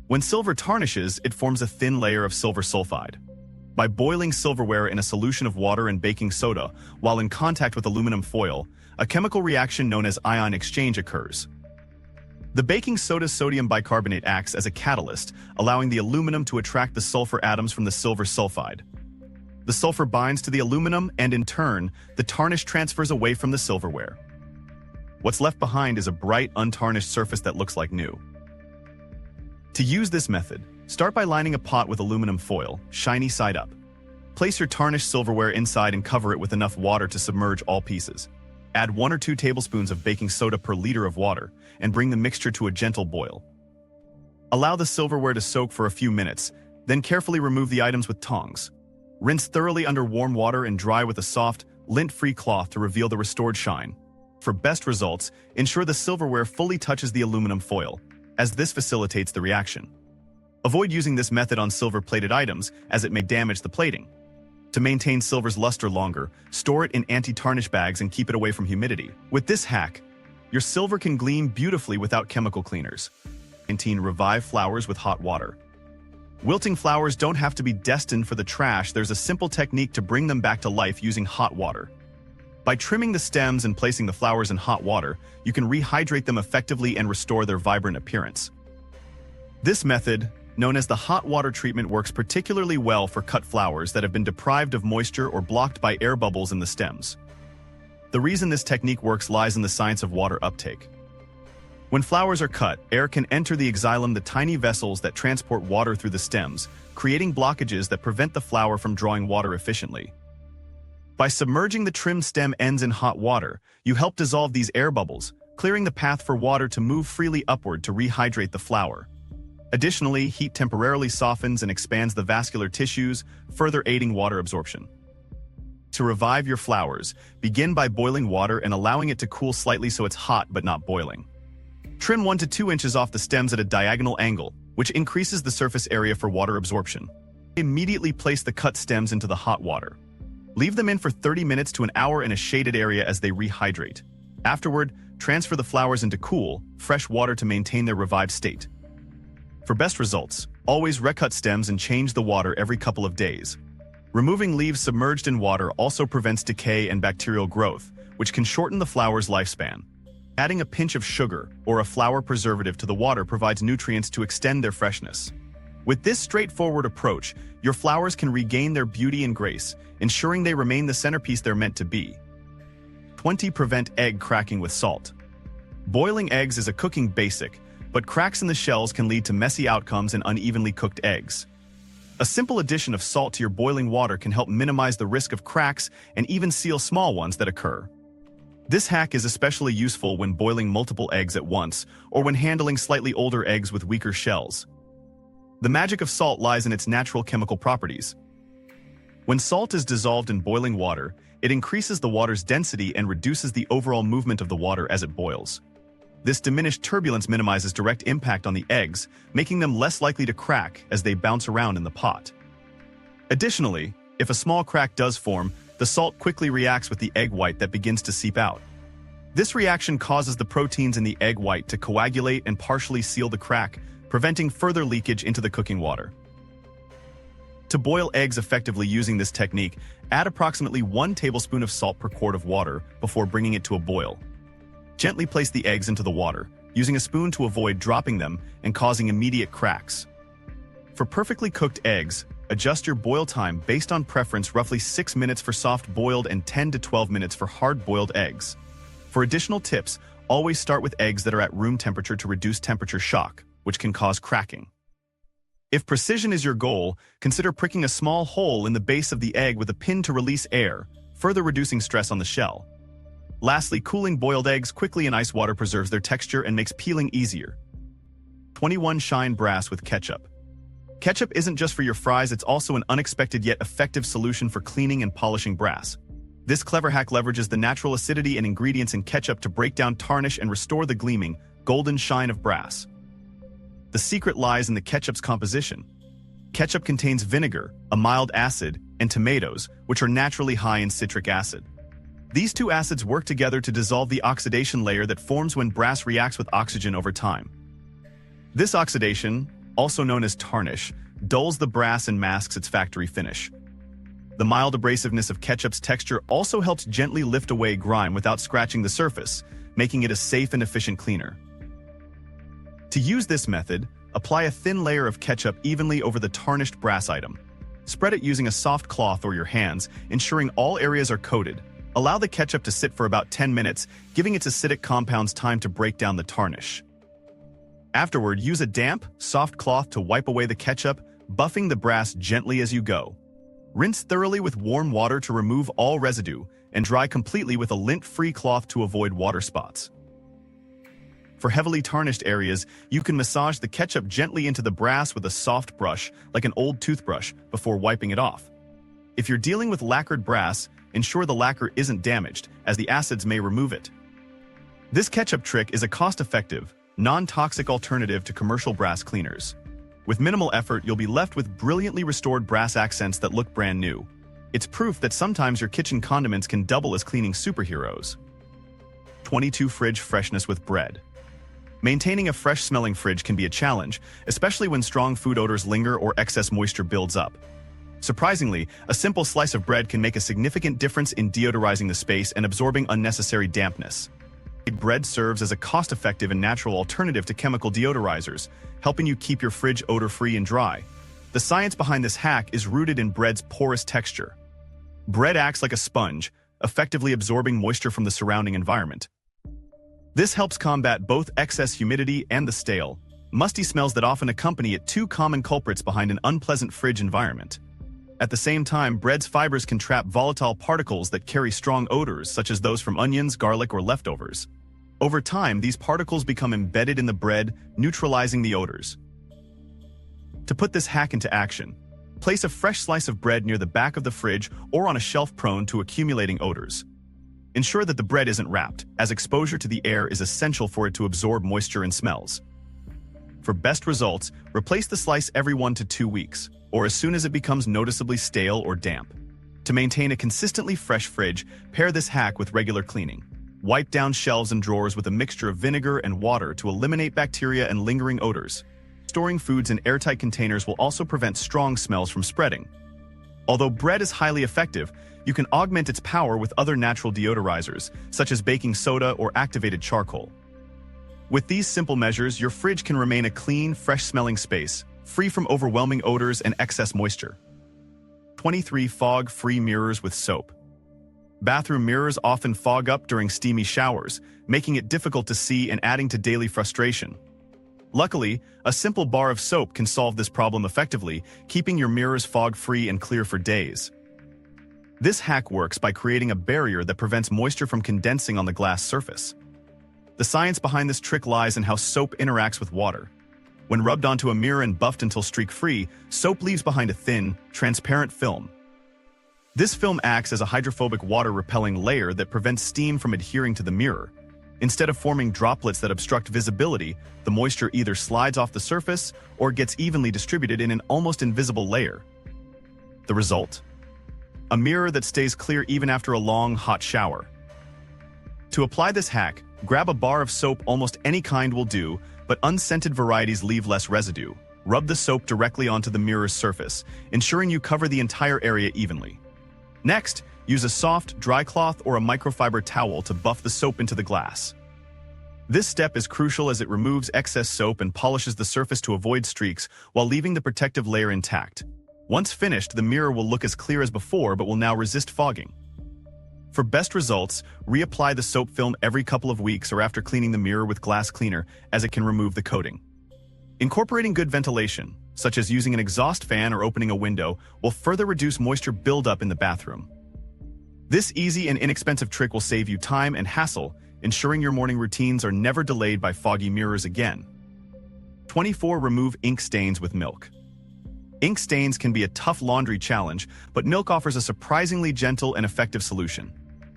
S1: When silver tarnishes, it forms a thin layer of silver sulfide. By boiling silverware in a solution of water and baking soda while in contact with aluminum foil, a chemical reaction known as ion exchange occurs. The baking soda's sodium bicarbonate acts as a catalyst, allowing the aluminum to attract the sulfur atoms from the silver sulfide. The sulfur binds to the aluminum and, in turn, the tarnish transfers away from the silverware. What's left behind is a bright, untarnished surface that looks like new. To use this method, start by lining a pot with aluminum foil, shiny side up. Place your tarnished silverware inside and cover it with enough water to submerge all pieces. Add 1 or 2 tablespoons of baking soda per liter of water, and bring the mixture to a gentle boil. Allow the silverware to soak for a few minutes, then carefully remove the items with tongs. Rinse thoroughly under warm water and dry with a soft, lint-free cloth to reveal the restored shine. For best results, ensure the silverware fully touches the aluminum foil, as this facilitates the reaction. Avoid using this method on silver-plated items, as it may damage the plating. To maintain silver's luster longer, store it in anti-tarnish bags and keep it away from humidity. With this hack, your silver can gleam beautifully without chemical cleaners. 19. Revive flowers with hot water. Wilting flowers don't have to be destined for the trash. There's a simple technique to bring them back to life using hot water. By trimming the stems and placing the flowers in hot water, you can rehydrate them effectively and restore their vibrant appearance. This method, known as the hot water treatment, works particularly well for cut flowers that have been deprived of moisture or blocked by air bubbles in the stems. The reason this technique works lies in the science of water uptake. When flowers are cut, air can enter the xylem, the tiny vessels that transport water through the stems, creating blockages that prevent the flower from drawing water efficiently. By submerging the trimmed stem ends in hot water, you help dissolve these air bubbles, clearing the path for water to move freely upward to rehydrate the flower. Additionally, heat temporarily softens and expands the vascular tissues, further aiding water absorption. To revive your flowers, begin by boiling water and allowing it to cool slightly so it's hot but not boiling. Trim 1 to 2 inches off the stems at a diagonal angle, which increases the surface area for water absorption. Immediately place the cut stems into the hot water. Leave them in for 30 minutes to an hour in a shaded area as they rehydrate. Afterward, transfer the flowers into cool, fresh water to maintain their revived state. For best results, always recut stems and change the water every couple of days. Removing leaves submerged in water also prevents decay and bacterial growth, which can shorten the flower's lifespan. Adding a pinch of sugar or a flower preservative to the water provides nutrients to extend their freshness. With this straightforward approach, your flowers can regain their beauty and grace, ensuring they remain the centerpiece they're meant to be. 20. Prevent egg cracking with salt. Boiling eggs is a cooking basic, but cracks in the shells can lead to messy outcomes and unevenly cooked eggs. A simple addition of salt to your boiling water can help minimize the risk of cracks and even seal small ones that occur. This hack is especially useful when boiling multiple eggs at once or when handling slightly older eggs with weaker shells. The magic of salt lies in its natural chemical properties. When salt is dissolved in boiling water, it increases the water's density and reduces the overall movement of the water as it boils. This diminished turbulence minimizes direct impact on the eggs, making them less likely to crack as they bounce around in the pot. Additionally, if a small crack does form, the salt quickly reacts with the egg white that begins to seep out. This reaction causes the proteins in the egg white to coagulate and partially seal the crack, preventing further leakage into the cooking water. To boil eggs effectively using this technique, add approximately 1 tablespoon of salt per quart of water before bringing it to a boil. Gently place the eggs into the water, using a spoon to avoid dropping them and causing immediate cracks. For perfectly cooked eggs, adjust your boil time based on preference, roughly 6 minutes for soft-boiled and 10 to 12 minutes for hard-boiled eggs. For additional tips, always start with eggs that are at room temperature to reduce temperature shock, which can cause cracking. If precision is your goal, consider pricking a small hole in the base of the egg with a pin to release air, further reducing stress on the shell. Lastly, cooling boiled eggs quickly in ice water preserves their texture and makes peeling easier. 21. Shine brass with ketchup. Ketchup isn't just for your fries, it's also an unexpected yet effective solution for cleaning and polishing brass. This clever hack leverages the natural acidity and ingredients in ketchup to break down tarnish and restore the gleaming, golden shine of brass. The secret lies in the ketchup's composition. Ketchup contains vinegar, a mild acid, and tomatoes, which are naturally high in citric acid. These two acids work together to dissolve the oxidation layer that forms when brass reacts with oxygen over time. This oxidation, also known as tarnish, dulls the brass and masks its factory finish. The mild abrasiveness of ketchup's texture also helps gently lift away grime without scratching the surface, making it a safe and efficient cleaner. To use this method, apply a thin layer of ketchup evenly over the tarnished brass item. Spread it using a soft cloth or your hands, ensuring all areas are coated. Allow the ketchup to sit for about 10 minutes, giving its acidic compounds time to break down the tarnish. Afterward, use a damp, soft cloth to wipe away the ketchup, buffing the brass gently as you go. Rinse thoroughly with warm water to remove all residue, and dry completely with a lint-free cloth to avoid water spots. For heavily tarnished areas, you can massage the ketchup gently into the brass with a soft brush, like an old toothbrush, before wiping it off. If you're dealing with lacquered brass, ensure the lacquer isn't damaged, as the acids may remove it. This ketchup trick is a cost-effective, non-toxic alternative to commercial brass cleaners. With minimal effort, you'll be left with brilliantly restored brass accents that look brand new. It's proof that sometimes your kitchen condiments can double as cleaning superheroes. 22. Fridge freshness with bread. Maintaining a fresh-smelling fridge can be a challenge, especially when strong food odors linger or excess moisture builds up. Surprisingly, a simple slice of bread can make a significant difference in deodorizing the space and absorbing unnecessary dampness. Bread serves as a cost-effective and natural alternative to chemical deodorizers, helping you keep your fridge odor-free and dry. The science behind this hack is rooted in bread's porous texture. Bread acts like a sponge, effectively absorbing moisture from the surrounding environment. This helps combat both excess humidity and the stale, musty smells that often accompany it, two common culprits behind an unpleasant fridge environment. At the same time, bread's fibers can trap volatile particles that carry strong odors, such as those from onions, garlic, or leftovers. Over time, these particles become embedded in the bread, neutralizing the odors. To put this hack into action, place a fresh slice of bread near the back of the fridge or on a shelf prone to accumulating odors. Ensure that the bread isn't wrapped, as exposure to the air is essential for it to absorb moisture and smells. For best results, replace the slice every 1 to 2 weeks, or as soon as it becomes noticeably stale or damp. To maintain a consistently fresh fridge, pair this hack with regular cleaning. Wipe down shelves and drawers with a mixture of vinegar and water to eliminate bacteria and lingering odors. Storing foods in airtight containers will also prevent strong smells from spreading. Although bread is highly effective, you can augment its power with other natural deodorizers, such as baking soda or activated charcoal. With these simple measures, your fridge can remain a clean, fresh-smelling space, free from overwhelming odors and excess moisture. 23. Fog-free mirrors with soap. Bathroom mirrors often fog up during steamy showers, making it difficult to see and adding to daily frustration. Luckily, a simple bar of soap can solve this problem effectively, keeping your mirrors fog-free and clear for days. This hack works by creating a barrier that prevents moisture from condensing on the glass surface. The science behind this trick lies in how soap interacts with water. When rubbed onto a mirror and buffed until streak-free, soap leaves behind a thin, transparent film. This film acts as a hydrophobic water-repelling layer that prevents steam from adhering to the mirror. Instead of forming droplets that obstruct visibility, the moisture either slides off the surface or gets evenly distributed in an almost invisible layer. The result? A mirror that stays clear even after a long, hot shower. To apply this hack, grab a bar of soap. Almost any kind will do, but unscented varieties leave less residue. Rub the soap directly onto the mirror's surface, ensuring you cover the entire area evenly. Next, use a soft, dry cloth or a microfiber towel to buff the soap into the glass. This step is crucial as it removes excess soap and polishes the surface to avoid streaks while leaving the protective layer intact. Once finished, the mirror will look as clear as before but will now resist fogging. For best results, reapply the soap film every couple of weeks or after cleaning the mirror with glass cleaner, as it can remove the coating. Incorporating good ventilation, such as using an exhaust fan or opening a window, will further reduce moisture buildup in the bathroom. This easy and inexpensive trick will save you time and hassle, ensuring your morning routines are never delayed by foggy mirrors again. 24. Remove ink stains with milk. Ink stains can be a tough laundry challenge, but milk offers a surprisingly gentle and effective solution.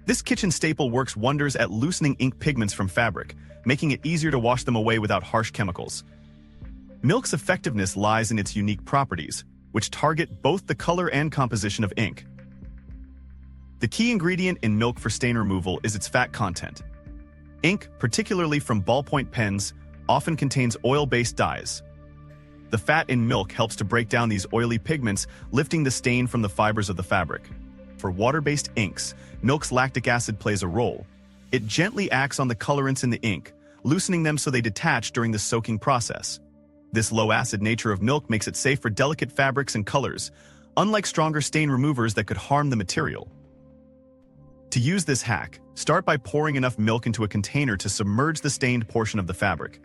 S1: This kitchen staple works wonders at loosening ink pigments from fabric, making it easier to wash them away without harsh chemicals. Milk's effectiveness lies in its unique properties, which target both the color and composition of ink. The key ingredient in milk for stain removal is its fat content. Ink, particularly from ballpoint pens, often contains oil-based dyes. The fat in milk helps to break down these oily pigments, lifting the stain from the fibers of the fabric. For water-based inks, milk's lactic acid plays a role. It gently acts on the colorants in the ink, loosening them so they detach during the soaking process. This low-acid nature of milk makes it safe for delicate fabrics and colors, unlike stronger stain removers that could harm the material. To use this hack, start by pouring enough milk into a container to submerge the stained portion of the fabric.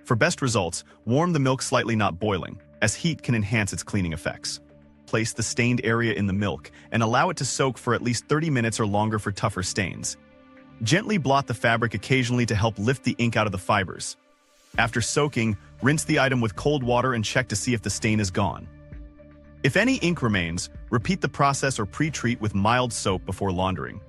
S1: For best results, warm the milk slightly, not boiling, as heat can enhance its cleaning effects. Place the stained area in the milk and allow it to soak for at least 30 minutes or longer for tougher stains. Gently blot the fabric occasionally to help lift the ink out of the fibers. After soaking, rinse the item with cold water and check to see if the stain is gone. If any ink remains, repeat the process or pre-treat with mild soap before laundering.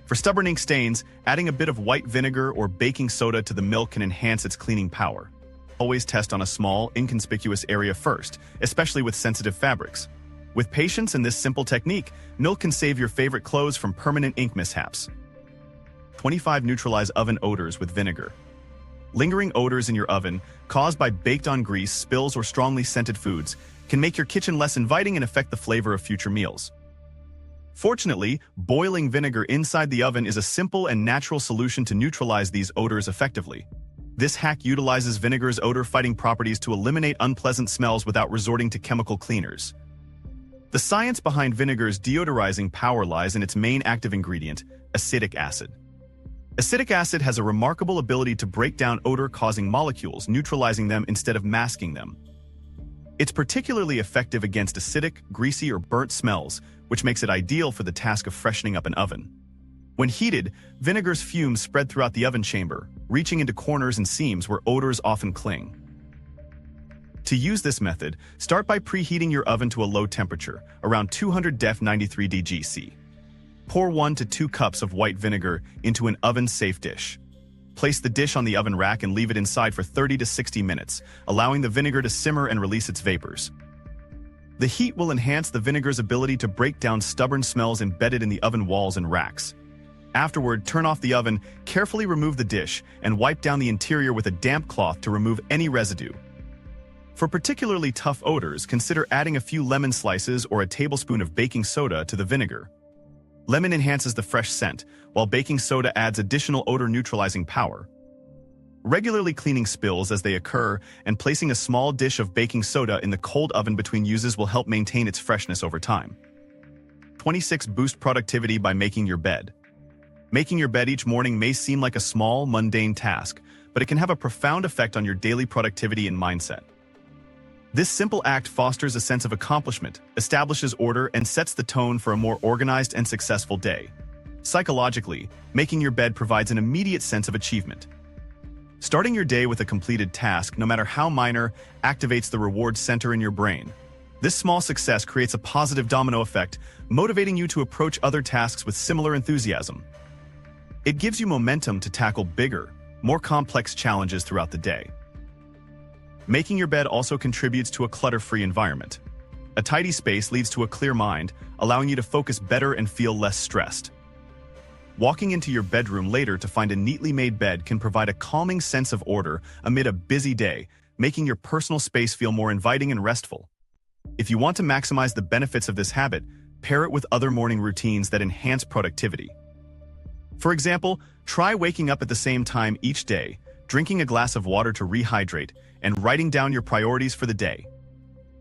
S1: For stubborn ink stains, adding a bit of white vinegar or baking soda to the milk can enhance its cleaning power. Always test on a small, inconspicuous area first, especially with sensitive fabrics. With patience and this simple technique, milk can save your favorite clothes from permanent ink mishaps. 25. Neutralize oven odors with vinegar. Lingering odors in your oven, caused by baked-on grease, spills, or strongly scented foods, can make your kitchen less inviting and affect the flavor of future meals. Fortunately, boiling vinegar inside the oven is a simple and natural solution to neutralize these odors effectively. This hack utilizes vinegar's odor-fighting properties to eliminate unpleasant smells without resorting to chemical cleaners. The science behind vinegar's deodorizing power lies in its main active ingredient, acetic acid. Acetic acid has a remarkable ability to break down odor-causing molecules, neutralizing them instead of masking them. It's particularly effective against acidic, greasy, or burnt smells, which makes it ideal for the task of freshening up an oven. When heated, vinegar's fumes spread throughout the oven chamber, reaching into corners and seams where odors often cling. To use this method, start by preheating your oven to a low temperature, around 200 degrees 93 degrees C. Pour 1 to 2 cups of white vinegar into an oven-safe dish. Place the dish on the oven rack and leave it inside for 30 to 60 minutes, allowing the vinegar to simmer and release its vapors. The heat will enhance the vinegar's ability to break down stubborn smells embedded in the oven walls and racks. Afterward, turn off the oven, carefully remove the dish, and wipe down the interior with a damp cloth to remove any residue. For particularly tough odors, consider adding a few lemon slices or a tablespoon of baking soda to the vinegar. Lemon enhances the fresh scent, while baking soda adds additional odor-neutralizing power. Regularly cleaning spills as they occur and placing a small dish of baking soda in the cold oven between uses will help maintain its freshness over time. 26. Boost productivity by making your bed. Making your bed each morning may seem like a small, mundane task, but it can have a profound effect on your daily productivity and mindset. This simple act fosters a sense of accomplishment, establishes order, and sets the tone for a more organized and successful day. Psychologically, making your bed provides an immediate sense of achievement. Starting your day with a completed task, no matter how minor, activates the reward center in your brain. This small success creates a positive domino effect, motivating you to approach other tasks with similar enthusiasm. It gives you momentum to tackle bigger, more complex challenges throughout the day. Making your bed also contributes to a clutter-free environment. A tidy space leads to a clear mind, allowing you to focus better and feel less stressed. Walking into your bedroom later to find a neatly made bed can provide a calming sense of order amid a busy day, making your personal space feel more inviting and restful. If you want to maximize the benefits of this habit, pair it with other morning routines that enhance productivity. For example, try waking up at the same time each day, drinking a glass of water to rehydrate, and writing down your priorities for the day.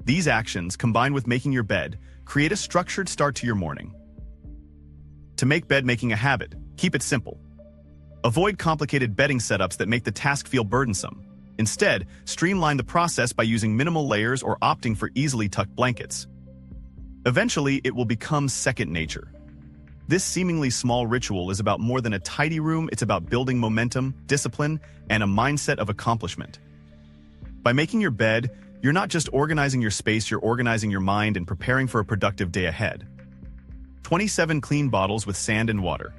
S1: These actions, combined with making your bed, create a structured start to your morning. To make bed making a habit, keep it simple. Avoid complicated bedding setups that make the task feel burdensome. Instead, streamline the process by using minimal layers or opting for easily tucked blankets. Eventually, it will become second nature. This seemingly small ritual is about more than a tidy room. It's about building momentum, discipline, and a mindset of accomplishment. By making your bed, you're not just organizing your space, you're organizing your mind and preparing for a productive day ahead. 27 Clean bottles with sand and water.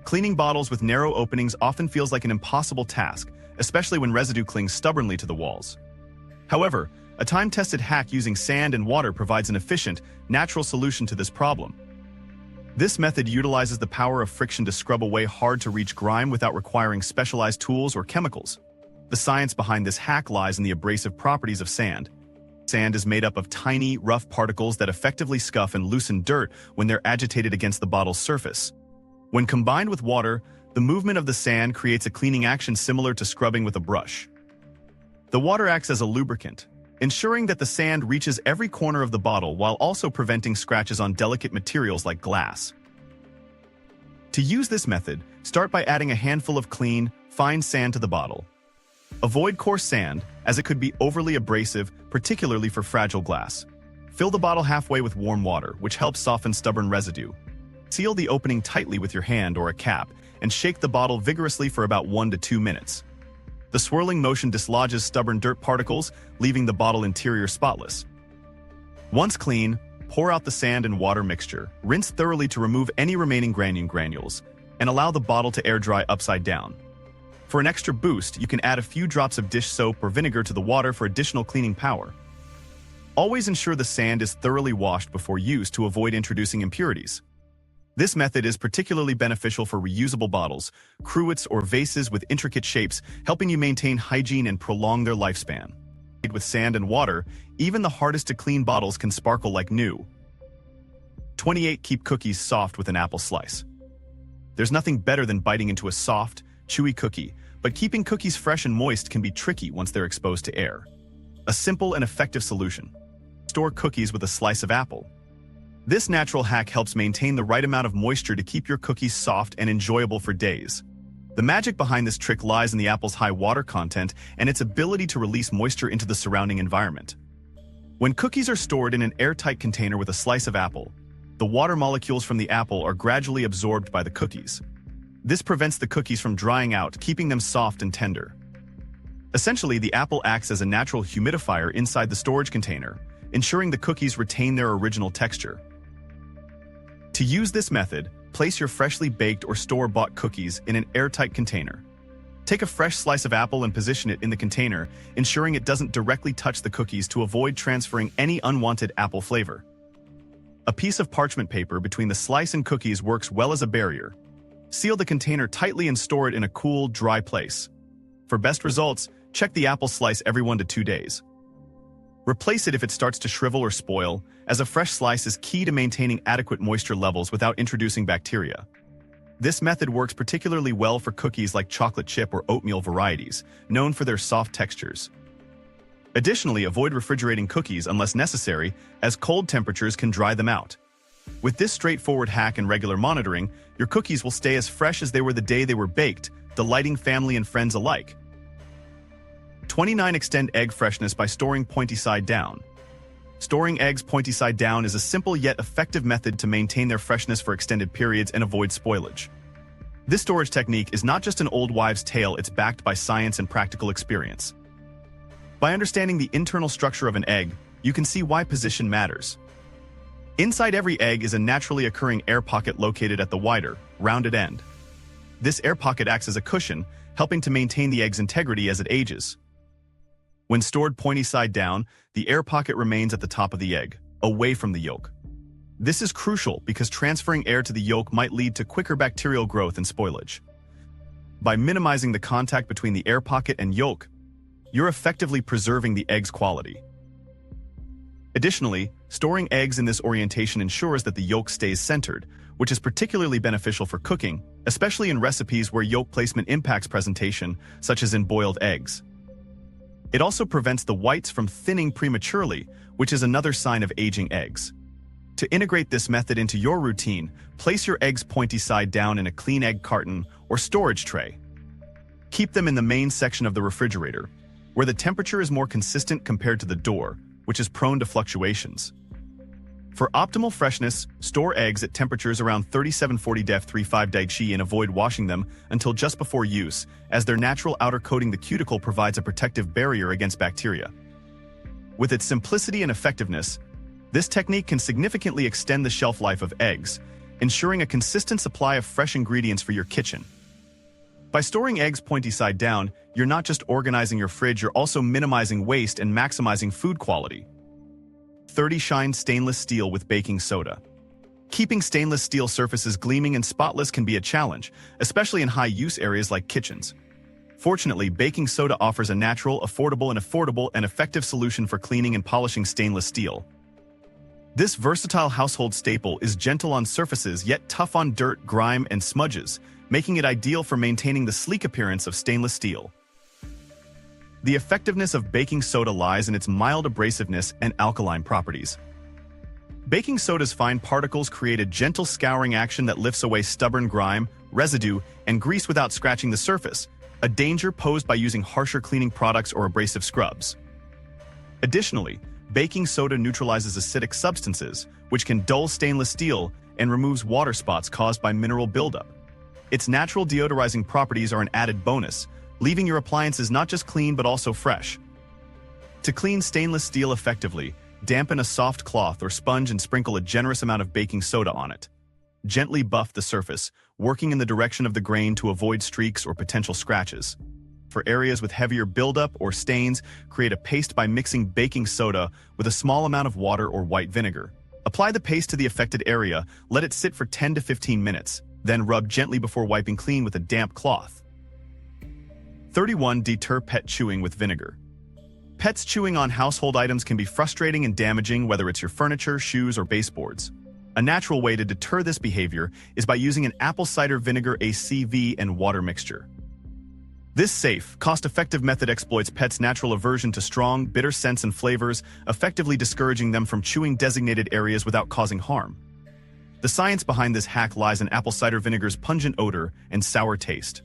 S1: Cleaning bottles with narrow openings often feels like an impossible task, especially when residue clings stubbornly to the walls. However, a time-tested hack using sand and water provides an efficient, natural solution to this problem. This method utilizes the power of friction to scrub away hard-to-reach grime without requiring specialized tools or chemicals. The science behind this hack lies in the abrasive properties of sand. Sand is made up of tiny, rough particles that effectively scuff and loosen dirt when they're agitated against the bottle's surface. When combined with water, the movement of the sand creates a cleaning action similar to scrubbing with a brush. The water acts as a lubricant, ensuring that the sand reaches every corner of the bottle while also preventing scratches on delicate materials like glass. To use this method, start by adding a handful of clean, fine sand to the bottle. Avoid coarse sand, as it could be overly abrasive, particularly for fragile glass. Fill the bottle halfway with warm water, which helps soften stubborn residue. Seal the opening tightly with your hand or a cap, and shake the bottle vigorously for about 1 to 2 minutes. The swirling motion dislodges stubborn dirt particles, leaving the bottle interior spotless. Once clean, pour out the sand and water mixture, rinse thoroughly to remove any remaining granules, and allow the bottle to air dry upside down. For an extra boost, you can add a few drops of dish soap or vinegar to the water for additional cleaning power. Always ensure the sand is thoroughly washed before use to avoid introducing impurities. This method is particularly beneficial for reusable bottles, cruets, or vases with intricate shapes, helping you maintain hygiene and prolong their lifespan. With sand and water, even the hardest to clean bottles can sparkle like new. 28 Keep cookies soft with an apple slice. There's nothing better than biting into a soft, chewy cookie, but keeping cookies fresh and moist can be tricky once they're exposed to air. A simple and effective solution: store cookies with a slice of apple. This natural hack helps maintain the right amount of moisture to keep your cookies soft and enjoyable for days. The magic behind this trick lies in the apple's high water content and its ability to release moisture into the surrounding environment. When cookies are stored in an airtight container with a slice of apple, the water molecules from the apple are gradually absorbed by the cookies. This prevents the cookies from drying out, keeping them soft and tender. Essentially, the apple acts as a natural humidifier inside the storage container, ensuring the cookies retain their original texture. To use this method, place your freshly baked or store-bought cookies in an airtight container. Take a fresh slice of apple and position it in the container, ensuring it doesn't directly touch the cookies to avoid transferring any unwanted apple flavor. A piece of parchment paper between the slice and cookies works well as a barrier. Seal the container tightly and store it in a cool, dry place. For best results, check the apple slice every 1 to 2 days. Replace it if it starts to shrivel or spoil, as a fresh slice is key to maintaining adequate moisture levels without introducing bacteria. This method works particularly well for cookies like chocolate chip or oatmeal varieties, known for their soft textures. Additionally, avoid refrigerating cookies unless necessary, as cold temperatures can dry them out. With this straightforward hack and regular monitoring, your cookies will stay as fresh as they were the day they were baked, delighting family and friends alike. 29. Extend egg freshness by storing pointy side down. Storing eggs pointy side down is a simple yet effective method to maintain their freshness for extended periods and avoid spoilage. This storage technique is not just an old wives' tale, it's backed by science and practical experience. By understanding the internal structure of an egg, you can see why position matters. Inside every egg is a naturally occurring air pocket located at the wider, rounded end. This air pocket acts as a cushion, helping to maintain the egg's integrity as it ages. When stored pointy side down, the air pocket remains at the top of the egg, away from the yolk. This is crucial because transferring air to the yolk might lead to quicker bacterial growth and spoilage. By minimizing the contact between the air pocket and yolk, you're effectively preserving the egg's quality. Additionally, storing eggs in this orientation ensures that the yolk stays centered, which is particularly beneficial for cooking, especially in recipes where yolk placement impacts presentation, such as in boiled eggs. It also prevents the whites from thinning prematurely, which is another sign of aging eggs. To integrate this method into your routine, place your eggs pointy side down in a clean egg carton or storage tray. Keep them in the main section of the refrigerator, where the temperature is more consistent compared to the door, which is prone to fluctuations. For optimal freshness, store eggs at temperatures around 3740°F-35°C and avoid washing them until just before use, as their natural outer coating, the cuticle, provides a protective barrier against bacteria. With its simplicity and effectiveness, this technique can significantly extend the shelf life of eggs, ensuring a consistent supply of fresh ingredients for your kitchen. By storing eggs pointy side down, you're not just organizing your fridge, you're also minimizing waste and maximizing food quality. 30. Shine stainless steel with baking soda. Keeping stainless steel surfaces gleaming and spotless can be a challenge, especially in high-use areas like kitchens. Fortunately, baking soda offers a natural, affordable, and effective solution for cleaning and polishing stainless steel. This versatile household staple is gentle on surfaces yet tough on dirt, grime, and smudges, making it ideal for maintaining the sleek appearance of stainless steel. The effectiveness of baking soda lies in its mild abrasiveness and alkaline properties. Baking soda's fine particles create a gentle scouring action that lifts away stubborn grime, residue, and grease without scratching the surface, a danger posed by using harsher cleaning products or abrasive scrubs. Additionally, baking soda neutralizes acidic substances, which can dull stainless steel, and removes water spots caused by mineral buildup. Its natural deodorizing properties are an added bonus, leaving your appliances not just clean but also fresh. To clean stainless steel effectively, dampen a soft cloth or sponge and sprinkle a generous amount of baking soda on it. Gently buff the surface, working in the direction of the grain to avoid streaks or potential scratches. For areas with heavier buildup or stains, create a paste by mixing baking soda with a small amount of water or white vinegar. Apply the paste to the affected area, let it sit for 10 to 15 minutes, then rub gently before wiping clean with a damp cloth. 31. Deter pet chewing with vinegar. Pets chewing on household items can be frustrating and damaging, whether it's your furniture, shoes, or baseboards. A natural way to deter this behavior is by using an apple cider vinegar ACV and water mixture. This safe, cost-effective method exploits pets' natural aversion to strong, bitter scents and flavors, effectively discouraging them from chewing designated areas without causing harm. The science behind this hack lies in apple cider vinegar's pungent odor and sour taste.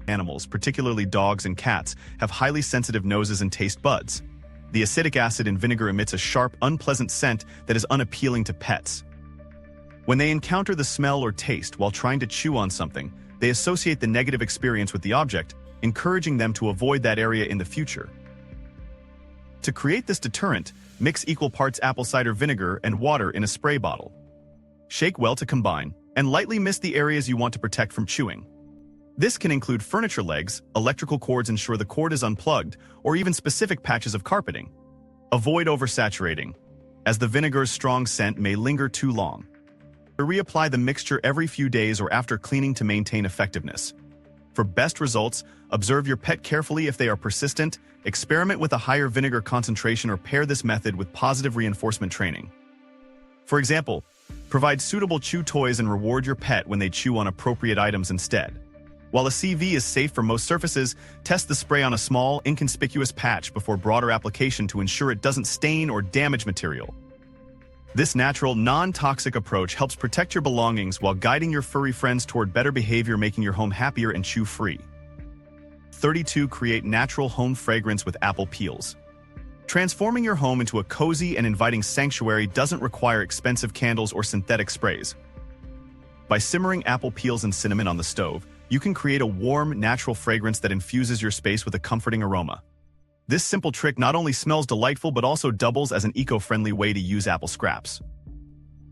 S1: Animals, particularly dogs and cats, have highly sensitive noses and taste buds. The acidic acid in vinegar emits a sharp, unpleasant scent that is unappealing to pets. When they encounter the smell or taste while trying to chew on something, they associate the negative experience with the object, encouraging them to avoid that area in the future. To create this deterrent, mix equal parts apple cider vinegar and water in a spray bottle. Shake well to combine, and lightly mist the areas you want to protect from chewing. This can include furniture legs, electrical cords, ensure the cord is unplugged, or even specific patches of carpeting. Avoid oversaturating, as the vinegar's strong scent may linger too long. Reapply the mixture every few days or after cleaning to maintain effectiveness. For best results, observe your pet carefully. If they are persistent, experiment with a higher vinegar concentration or pair this method with positive reinforcement training. For example, provide suitable chew toys and reward your pet when they chew on appropriate items instead. While a CV is safe for most surfaces, test the spray on a small, inconspicuous patch before broader application to ensure it doesn't stain or damage material. This natural, non-toxic approach helps protect your belongings while guiding your furry friends toward better behavior, making your home happier and chew-free. 32. Create natural home fragrance with apple peels. Transforming your home into a cozy and inviting sanctuary doesn't require expensive candles or synthetic sprays. By simmering apple peels and cinnamon on the stove, you can create a warm, natural fragrance that infuses your space with a comforting aroma. This simple trick not only smells delightful but also doubles as an eco-friendly way to use apple scraps.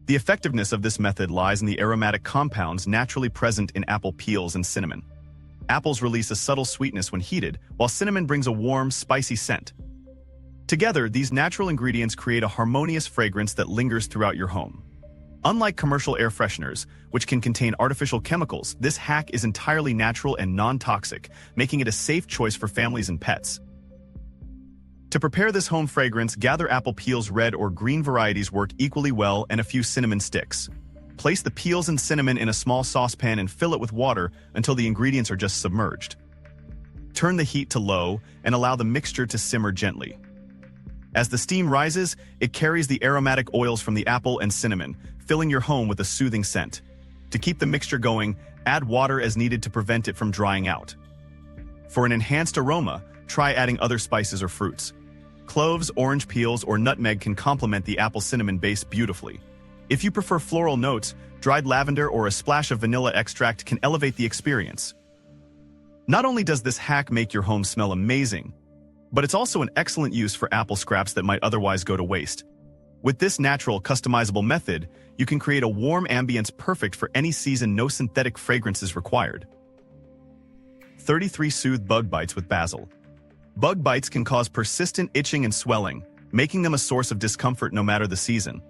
S1: The effectiveness of this method lies in the aromatic compounds naturally present in apple peels and cinnamon. Apples release a subtle sweetness when heated, while cinnamon brings a warm, spicy scent. Together, these natural ingredients create a harmonious fragrance that lingers throughout your home. Unlike commercial air fresheners, which can contain artificial chemicals, this hack is entirely natural and non-toxic, making it a safe choice for families and pets. To prepare this home fragrance, gather apple peels. Red or green varieties work equally well, and a few cinnamon sticks. Place the peels and cinnamon in a small saucepan and fill it with water until the ingredients are just submerged. Turn the heat to low and allow the mixture to simmer gently. As the steam rises, it carries the aromatic oils from the apple and cinnamon, filling your home with a soothing scent. To keep the mixture going, add water as needed to prevent it from drying out. For an enhanced aroma, try adding other spices or fruits. Cloves, orange peels, or nutmeg can complement the apple-cinnamon base beautifully. If you prefer floral notes, dried lavender or a splash of vanilla extract can elevate the experience. Not only does this hack make your home smell amazing, but it's also an excellent use for apple scraps that might otherwise go to waste. With this natural, customizable method, you can create a warm ambience perfect for any season. No synthetic fragrances required. 33. Soothe bug bites with basil. Bug bites can cause persistent itching and swelling, making them a source of discomfort no matter the season.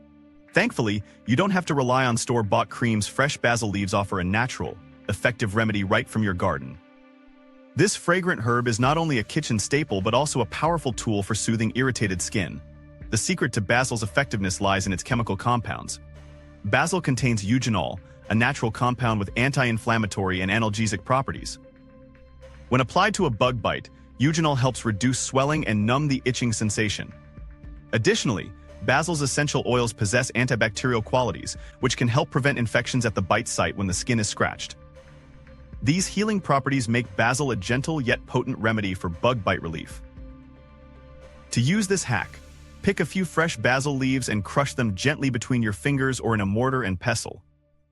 S1: Thankfully, you don't have to rely on store-bought creams. Fresh basil leaves offer a natural, effective remedy right from your garden. This fragrant herb is not only a kitchen staple but also a powerful tool for soothing irritated skin. The secret to basil's effectiveness lies in its chemical compounds. Basil contains eugenol, a natural compound with anti-inflammatory and analgesic properties. When applied to a bug bite, eugenol helps reduce swelling and numb the itching sensation. Additionally, basil's essential oils possess antibacterial qualities, which can help prevent infections at the bite site when the skin is scratched. These healing properties make basil a gentle yet potent remedy for bug bite relief. To use this hack, pick a few fresh basil leaves and crush them gently between your fingers or in a mortar and pestle.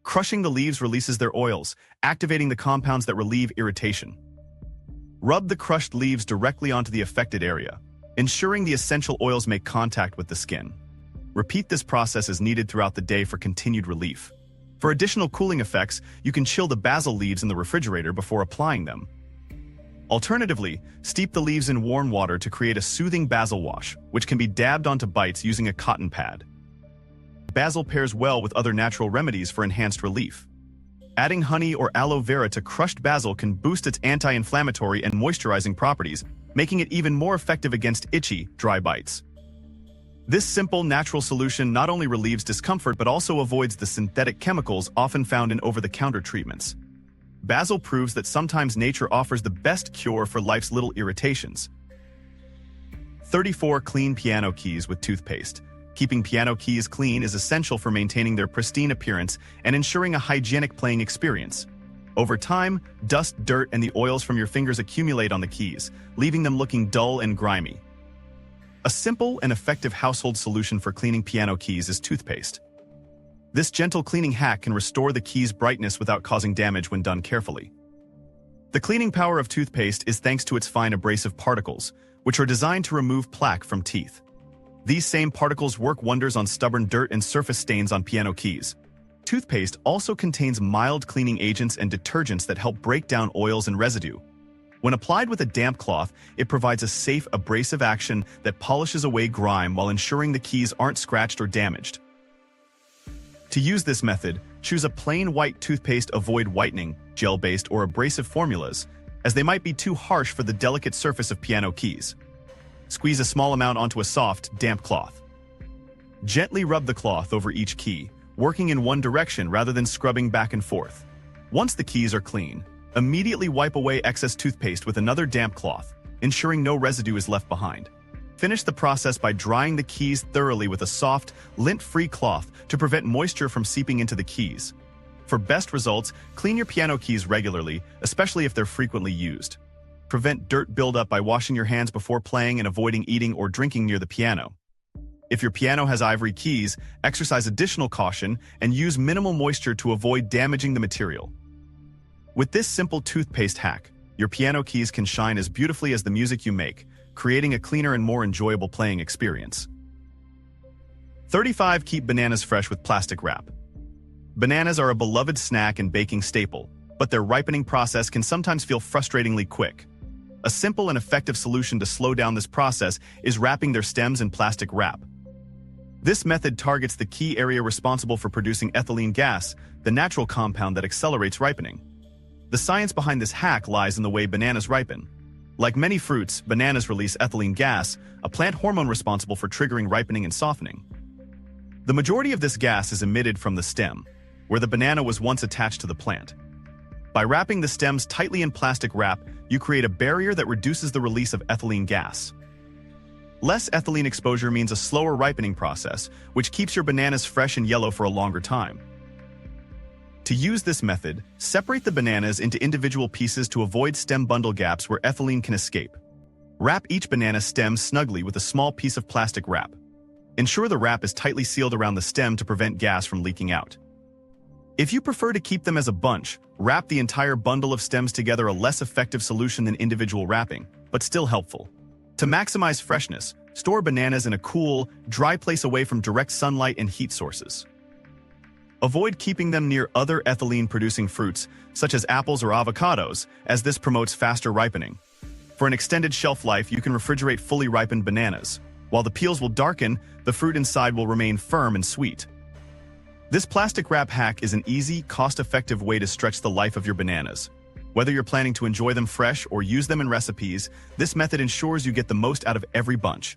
S1: Crushing the leaves releases their oils, activating the compounds that relieve irritation. Rub the crushed leaves directly onto the affected area, ensuring the essential oils make contact with the skin. Repeat this process as needed throughout the day for continued relief. For additional cooling effects, you can chill the basil leaves in the refrigerator before applying them. Alternatively, steep the leaves in warm water to create a soothing basil wash, which can be dabbed onto bites using a cotton pad. Basil pairs well with other natural remedies for enhanced relief. Adding honey or aloe vera to crushed basil can boost its anti-inflammatory and moisturizing properties, making it even more effective against itchy, dry bites. This simple, natural solution not only relieves discomfort but also avoids the synthetic chemicals often found in over-the-counter treatments. Basil proves that sometimes nature offers the best cure for life's little irritations. 34. Clean piano keys with toothpaste. Keeping piano keys clean is essential for maintaining their pristine appearance and ensuring a hygienic playing experience. Over time, dust, dirt, and the oils from your fingers accumulate on the keys, leaving them looking dull and grimy. A simple and effective household solution for cleaning piano keys is toothpaste. This gentle cleaning hack can restore the key's brightness without causing damage when done carefully. The cleaning power of toothpaste is thanks to its fine abrasive particles, which are designed to remove plaque from teeth. These same particles work wonders on stubborn dirt and surface stains on piano keys. Toothpaste also contains mild cleaning agents and detergents that help break down oils and residue. When applied with a damp cloth, it provides a safe, abrasive action that polishes away grime while ensuring the keys aren't scratched or damaged. To use this method, choose a plain white toothpaste. Avoid whitening, gel-based, or abrasive formulas, as they might be too harsh for the delicate surface of piano keys. Squeeze a small amount onto a soft, damp cloth. Gently rub the cloth over each key, working in one direction rather than scrubbing back and forth. Once the keys are clean, immediately wipe away excess toothpaste with another damp cloth, ensuring no residue is left behind. Finish the process by drying the keys thoroughly with a soft, lint-free cloth to prevent moisture from seeping into the keys. For best results, clean your piano keys regularly, especially if they're frequently used. prevent dirt buildup by washing your hands before playing and avoiding eating or drinking near the piano. If your piano has ivory keys, exercise additional caution and use minimal moisture to avoid damaging the material. With this simple toothpaste hack, your piano keys can shine as beautifully as the music you make, creating a cleaner and more enjoyable playing experience. 35. Keep bananas fresh with plastic wrap. Bananas are a beloved snack and baking staple, but their ripening process can sometimes feel frustratingly quick. A simple and effective solution to slow down this process is wrapping their stems in plastic wrap. This method targets the key area responsible for producing ethylene gas, the natural compound that accelerates ripening. The science behind this hack lies in the way bananas ripen. Like many fruits, bananas release ethylene gas, a plant hormone responsible for triggering ripening and softening. The majority of this gas is emitted from the stem, where the banana was once attached to the plant. By wrapping the stems tightly in plastic wrap, you create a barrier that reduces the release of ethylene gas. Less ethylene exposure means a slower ripening process, which keeps your bananas fresh and yellow for a longer time. To use this method, separate the bananas into individual pieces to avoid stem bundle gaps where ethylene can escape. Wrap each banana stem snugly with a small piece of plastic wrap. Ensure the wrap is tightly sealed around the stem to prevent gas from leaking out. If you prefer to keep them as a bunch, wrap the entire bundle of stems together, a less effective solution than individual wrapping, but still helpful. To maximize freshness, store bananas in a cool, dry place away from direct sunlight and heat sources. Avoid keeping them near other ethylene-producing fruits, such as apples or avocados, as this promotes faster ripening. For an extended shelf life, you can refrigerate fully ripened bananas. While the peels will darken, the fruit inside will remain firm and sweet. This plastic wrap hack is an easy, cost-effective way to stretch the life of your bananas. Whether you're planning to enjoy them fresh or use them in recipes, this method ensures you get the most out of every bunch.